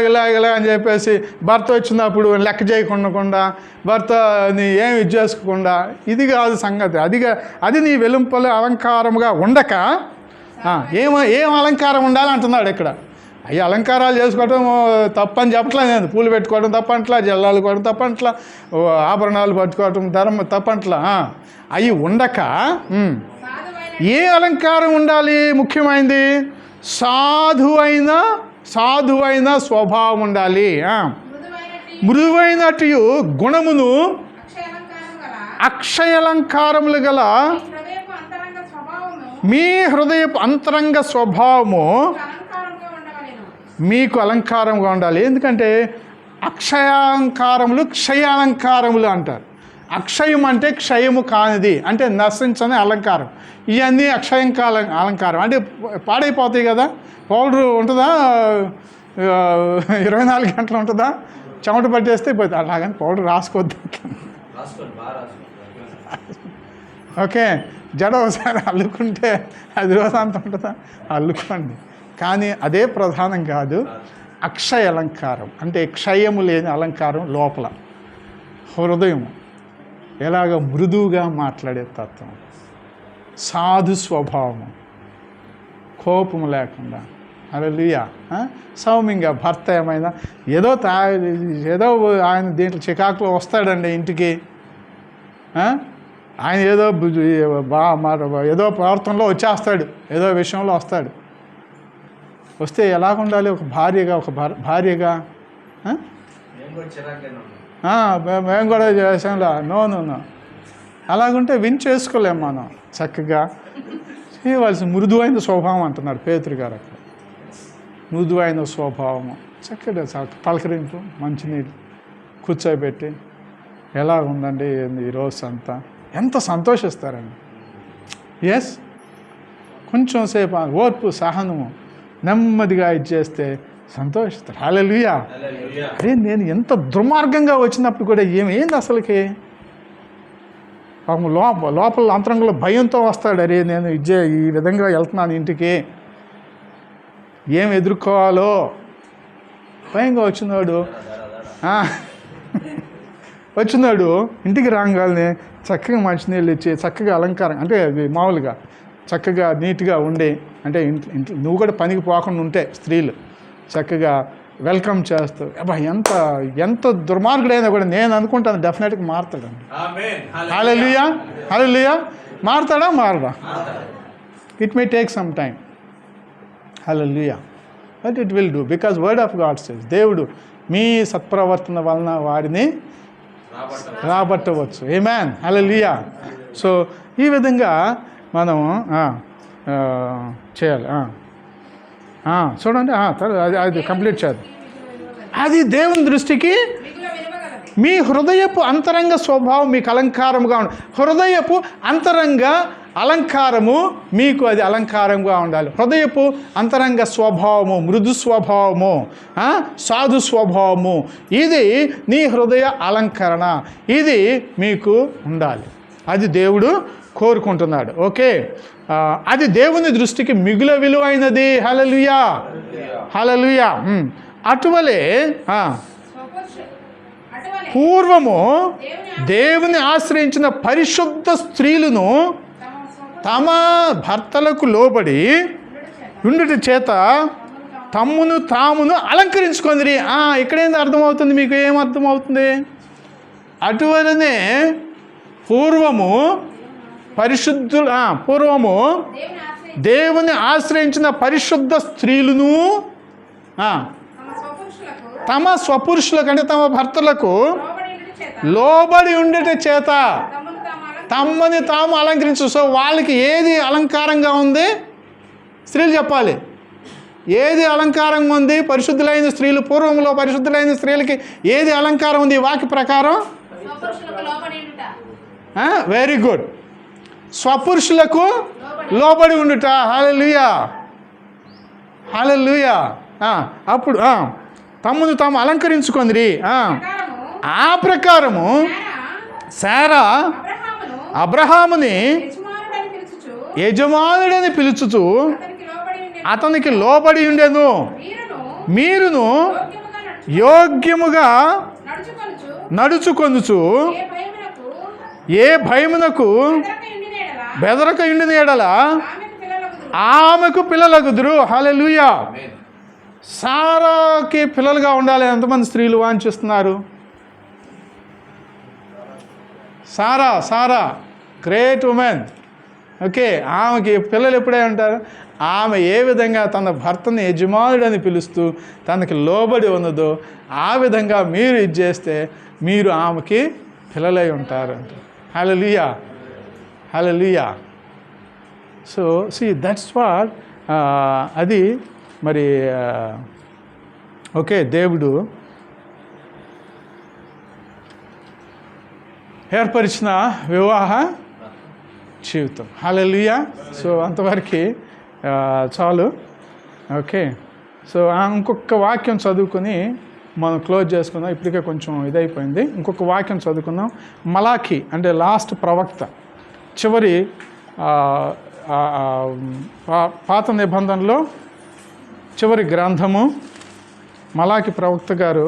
అని చెప్పేసి భర్త వచ్చినప్పుడు లెక్క చేయకుండా, భర్తని ఏమి ఇది చేసుకోకుండా, ఇది కాదు సంగతి. అది నీ వెలుపల అలంకారంగా ఉండక ఏం అలంకారం ఉండాలంటున్నాడు ఇక్కడ. అవి అలంకారాలు చేసుకోవటం తప్పని చెప్పట్లా నేను. పూలు పెట్టుకోవడం తప్పంట్లా, జల్లాలు కోవడం తప్పంట్లా, ఆభరణాలు పట్టుకోవటం తప్పంట్లా. అవి ఉండక ఏ అలంకారం ఉండాలి? ముఖ్యమైనది సాధువైన స్వభావం ఉండాలి. మృదువైనటు గుణమును, అక్షయలంకారములు గల మీ హృదయపు అంతరంగ స్వభావము మీకు అలంకారంగా ఉండాలి. ఎందుకంటే అక్షయాంకారములు క్షయాలంకారములు అంటారు. అక్షయం అంటే క్షయము కానిది, అంటే నశించని అలంకారం. ఇవన్నీ అలంకారం అంటే పాడైపోతాయి కదా. పౌడరు ఉంటుందా 24 గంటలు ఉంటుందా? చెమట పట్టేస్తే పోతుంది. అలాగని పౌడర్ రాసుకోవద్దు. ఓకే, జడ ఒకసారి అల్లుకుంటే అది రోజంతా ఉంటుందా? అల్లుకోండి. కానీ అదే ప్రధానం కాదు. అక్షయ అలంకారం అంటే క్షయము లేని అలంకారం. లోపల హృదయం ఎలాగ మృదువుగా మాట్లాడే తత్వం, సాధు స్వభావము, కోపం లేకుండా. హల్లెలూయా. సౌమ్యంగా భర్త ఏమైనా ఏదో ఆయన దీంట్లో చికాకులో వస్తాడండి ఇంటికి. ఆయన ఏదో ప్రవర్తనలో వచ్చేస్తాడు, ఏదో విషయంలో వస్తాడు. వస్తే ఎలాగుండాలి? ఒక భార్యగా మేము కూడా చేసాంలా. నో అలాగుంటే విన్ చేసుకోలేము మనం. చక్కగా చేయవలసిన మృదువైన స్వభావం అంటున్నాడు పేతురు గారు అక్కడ. మృదువైన స్వభావము, చక్కగా పలకరింపు, మంచినీళ్ళు కూర్చోబెట్టి ఎలా ఉందండి ఈరోజు అంతా, ఎంత సంతోషిస్తారండి. కొంచెం సేపు ఓర్పు, సహనము, నెమ్మదిగా ఇచ్చేస్తే సంతోషిస్తాడు. హల్లెలూయా. అరే నేను ఎంత దుర్మార్గంగా వచ్చినప్పుడు కూడా ఏంది అసలుకి పాపం లోపల అంతరంగంలో భయంతో వస్తాడు. అరే నేను ఈ విధంగా వెళ్తున్నాను ఇంటికి, ఏం ఎదుర్కోవాలో భయంగా వచ్చినాడు ఇంటికి రాగానే చక్కగా మంచినీళ్ళు ఇచ్చి చక్కగా అలంకారం అంటే మామూలుగా చక్కగా నీట్గా ఉండి, అంటే ఇంట్లో నువ్వు కూడా పనికి పోకుండా ఉంటే స్త్రీలు చక్కగా వెల్కమ్ చేస్తూ అబ్బా ఎంత దుర్మార్గుడైనా కూడా నేను అనుకుంటాను డెఫినెట్గా మారుతాడండి. హల్లెలూయా. హల్లెలూయా. మారుతాడా? మారడా? It may take some time. Hallelujah. But it will do because word of God says. దేవుడు మీ సత్ప్రవర్తన వలన వారిని రాబట్టవచ్చు. ఆమేన్. హల్లెలూయా. సో ఈ విధంగా మనం చేయాలి. చూడండి, అది కంప్లీట్ చేయాలి. అది దేవుని దృష్టికి మీ హృదయపు అంతరంగ స్వభావం మీకు అలంకారముగా ఉండాలి. హృదయపు అంతరంగ అలంకారము మీకు అది అలంకారంగా ఉండాలి. హృదయపు అంతరంగ స్వభావము, మృదు స్వభావము, సాధు స్వభావము, ఇది నీ హృదయ అలంకరణ, ఇది మీకు ఉండాలి. అది దేవుడు కోరుకుంటున్నాడు. ఓకే, అది దేవుని దృష్టికి మిగుల విలువైనది. హల్లెలూయా. హల్లెలూయా. అటువలే పూర్వము దేవుని ఆశ్రయించిన పరిశుద్ధ స్త్రీలను తమ భర్తలకు లోబడి ఉండుట చేత తమ్మును తామును అలంకరించుకుంది. ఇక్కడేంది అర్థమవుతుంది? మీకు ఏమర్థమవుతుంది? అటువలనే పూర్వము దేవుని ఆశ్రయించిన పరిశుద్ధ స్త్రీలను తమ స్వపురుషులకు అంటే తమ భర్తలకు లోబడి ఉండేట చేత తమని తాము అలంకరించు. సో వాళ్ళకి ఏది అలంకారంగా ఉంది? స్త్రీలు చెప్పాలి. ఏది అలంకారంగా ఉంది? పరిశుద్ధులైన స్త్రీలు, పూర్వంలో పరిశుద్ధులైన స్త్రీలకి ఏది అలంకారం ఉంది వాక్య ప్రకారం? Very good. స్వపురుషులకు లోబడి ఉండుట. హల్లెలూయా. హల్లెలూయా. అప్పుడు తమ్మును తాము అలంకరించుకుంది. ఆ ప్రకారము శారా అబ్రహాముని యజమానుడని పిలుచుచు అతనికి లోబడి ఉండెను. మీరును యోగ్యముగా నడుచుకొనుచు ఏ భయమునకు బెదరక ఉండిన ఎడల ఆమెకు పిల్లలగుదురు. హల్లెలూయా. సారాకి పిల్లలుగా ఉండాలి. ఎంతమంది స్త్రీలు వాంఛిస్తున్నారు? సారా గ్రేట్ ఉమెన్. ఓకే, ఆమెకి పిల్లలు ఎప్పుడే ఉంటారు? ఆమె ఏ విధంగా తన భర్తని యజమానుడని పిలుస్తూ తనకి లోబడి ఉన్నదో ఆ విధంగా మీరు ఇది చేస్తే మీరు ఆమెకి పిల్లలై ఉంటారు అంట. హల్లెలూయా. హల్లెలూయా. సో దట్స్ వాట్ అది మరి ఓకే దేవుడు ఏర్పరిచిన వివాహ జీవితం. హల్లెలూయా. సో అంతవరకు చాలు. ఓకే, సో ఇంకొక వాక్యం చదువుకొని మనం క్లోజ్ చేసుకుందాం. ఇప్పటికే కొంచెం ఇదైపోయింది. ఇంకొక వాక్యం చదువుకుందాం. మలాకి అంటే లాస్ట్ ప్రవక్త, చివరి పాత నిబంధనలో చివరి గ్రంథము మలాకి ప్రవక్త గారు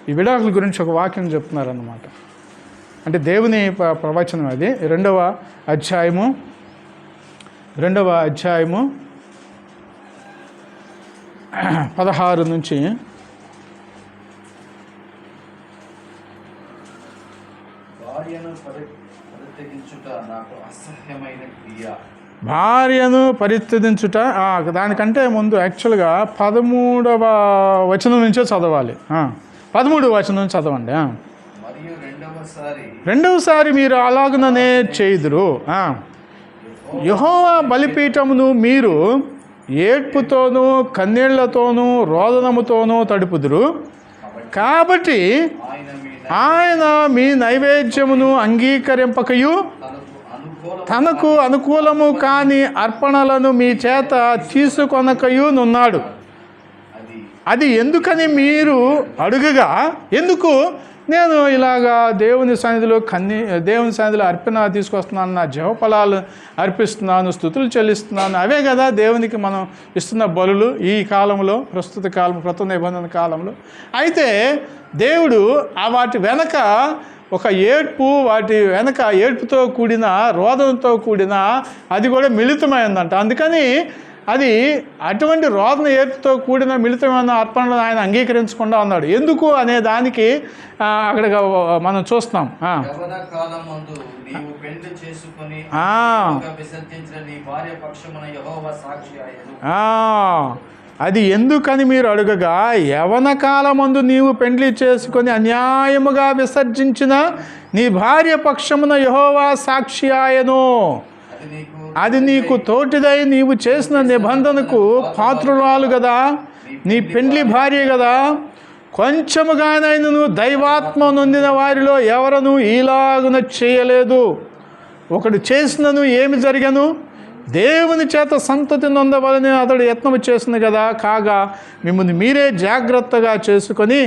ఈ విడాకుల గురించి ఒక వాక్యం చెప్తున్నారన్నమాట. అంటే దేవుని ప్రవచనం అది. రెండవ అధ్యాయము 16 నుంచి భార్యను పరిత్యజించుట. దానికంటే ముందు యాక్చువల్గా 13వ వచనం నుంచే చదవాలి. 13వ వచనం నుంచి చదవండి. రెండవసారి మీరు అలాగుననే చేయుదురు. యెహోవా బలిపీఠమును మీరు ఏడ్పుతోనూ కన్నీళ్లతోనూ రోదనముతోనూ తడుపుదురు. కాబట్టి ఆయన మీ నైవేద్యమును అంగీకరింపకయు తనకు అనుకూలము కాని అర్పణలను మీ చేత తీసుకొనకయునున్నాడు. అది ఎందుకని మీరు అడుగగా, ఎందుకు నేను ఇలాగా దేవుని సన్నిధిలో అర్పణ తీసుకొస్తున్నాను, నా జపఫలాలు అర్పిస్తున్నాను, స్తుతులు చెల్లిస్తున్నాను, అవే కదా దేవునికి మనం ఇస్తున్న బలులు ఈ కాలంలో, ప్రస్తుత కాలం, కృత నిబంధన కాలంలో. అయితే దేవుడు వాటి వెనక ఒక వాటి వెనక ఏడ్పుతో కూడిన, రోదనతో కూడిన, అది కూడా మిళితమైందంట. అందుకని అది అటువంటి రోదన, ఏర్పుతో కూడిన మిళితమైన అర్పణలను ఆయన అంగీకరించకుండా ఉన్నాడు. ఎందుకు అనే దానికి అక్కడ మనం చూస్తాం. అది ఎందుకని మీరు అడుగగా, యవన కాలమందు నీవు పెండ్లి చేసుకొని అన్యాయముగా విసర్జించిన నీ భార్య పక్షమున యెహోవా సాక్షి ఆయను. అది నీకు తోటిదై నీవు చేసిన నిబంధనకు పాత్రురాలు కదా, నీ పెండ్లి భార్య కదా. కొంచెముగానైనను దైవాత్మ నొందిన వారిలో ఎవరను ఈలాగున చేయలేదు. ఒకడు చేసినను ఏమి జరిగను? దేవుని చేత సంతతి నొందవలని అతడు యత్నము చేసింది కదా. కాగా మిమ్మల్ని మీరే జాగ్రత్తగా చేసుకొని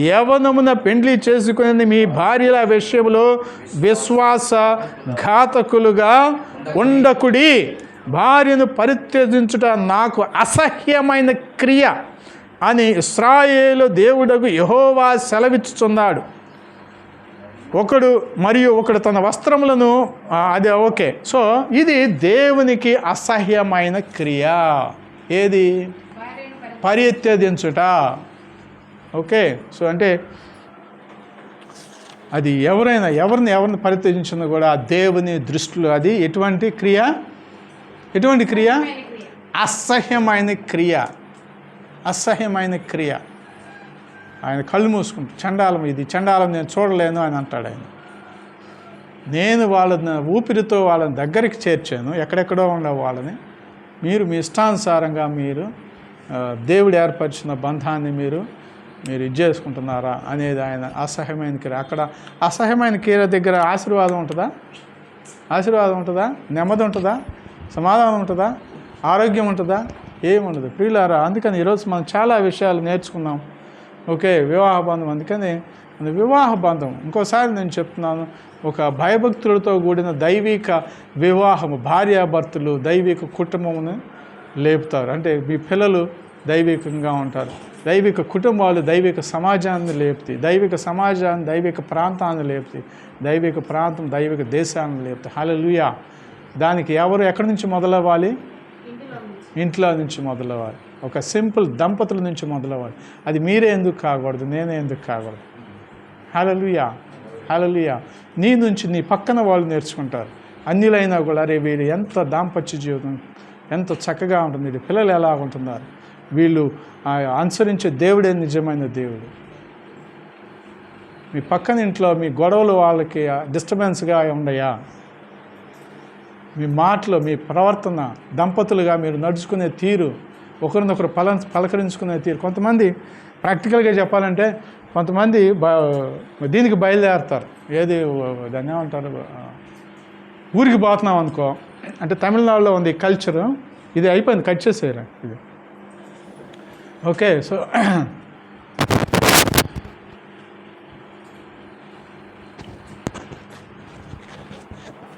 యవనమున పెండ్లి చేసుకుని మీ భార్యల విషయంలో విశ్వాస ఘాతకులుగా ఉండకుడి. భార్యను పరిత్యజించుట నాకు అసహ్యమైన క్రియ అని ఇశ్రాయేలు దేవుడగు యెహోవా సెలవిచ్చుచున్నాడు. ఒకడు తన వస్త్రములను, అది ఓకే. సో ఇది దేవునికి అసహ్యమైన క్రియ. ఏది? పరిత్యజించుట. ఓకే. సో అంటే అది ఎవరిని పరిత్యజించినా కూడా దేవుని దృష్టిలో అది ఎటువంటి క్రియ? అసహ్యమైన క్రియ. అసహ్యమైన క్రియ. ఆయన కళ్ళు మూసుకుంటాడు. చండాలం నేను చూడలేను అని అంటాడు ఆయన. నేను వాళ్ళని ఊపిరితో వాళ్ళని దగ్గరికి చేర్చాను, ఎక్కడెక్కడో ఉండే వాళ్ళని. మీరు మీ ఇష్టానుసారంగా మీరు దేవుడు ఏర్పరిచిన బంధాన్ని మీరు ఇది చేసుకుంటున్నారా అనేది ఆయన అసహ్యమైన క్రియ. అక్కడ అసహ్యమైన క్రియ దగ్గర ఆశీర్వాదం ఉంటుందా? నెమ్మది ఉంటుందా? సమాధానం ఉంటుందా? ఆరోగ్యం ఉంటుందా? ఏముండదు ప్రియులారా. అందుకని ఈరోజు మనం చాలా విషయాలు నేర్చుకున్నాం. ఓకే, వివాహ బంధం. అందుకని వివాహ బంధం ఇంకోసారి నేను చెప్తున్నాను, ఒక భయభక్తులతో కూడిన దైవిక వివాహము, భార్యాభర్తలు దైవిక కుటుంబమును లేపుతారు. అంటే మీ పిల్లలు దైవికంగా ఉంటారు, దైవిక కుటుంబాలు దైవిక సమాజాన్ని లేపుతాయి, దైవిక సమాజాన్ని దైవిక ప్రాంతాన్ని లేపుతాయి, దైవిక ప్రాంతం దైవిక దేశాన్ని లేపుతాయి. హల్లెలూయా. దానికి ఎక్కడి నుంచి మొదలవ్వాలి? ఇంట్లో నుంచి మొదలవ్వాలి. ఒక సింపుల్ దంపతుల నుంచి మొదలవ్వాలి. అది మీరే ఎందుకు కాకూడదు? నేనే ఎందుకు కాకూడదు? హల్లెలూయా. నీ నుంచి నీ పక్కన వాళ్ళు నేర్చుకుంటారు. అన్యులైనా కూడా అరే వీళ్ళు ఎంత దాంపత్య జీవితం ఎంత చక్కగా ఉంటుంది, వీళ్ళు పిల్లలు ఎలా ఉంటున్నారు, వీళ్ళు అనుసరించే దేవుడే నిజమైన దేవుడు. మీ పక్కన ఇంట్లో మీ గొడవలు వాళ్ళకి డిస్టర్బెన్స్గా ఉండయా? మీ మాటలు, మీ ప్రవర్తన, దంపతులుగా మీరు నడుచుకునే తీరు, ఒకరినొకరు పలకరించుకునే తీరు. కొంతమంది ప్రాక్టికల్గా చెప్పాలంటే కొంతమంది దీనికి బయలుదేరుతారు. దాన్ని ఏమంటారు, ఊరికి పోతున్నాం అనుకో, అంటే తమిళనాడులో ఉంది కల్చరు. ఇది అయిపోయింది, కట్ చేసేయరా ఇది. ఓకే. సో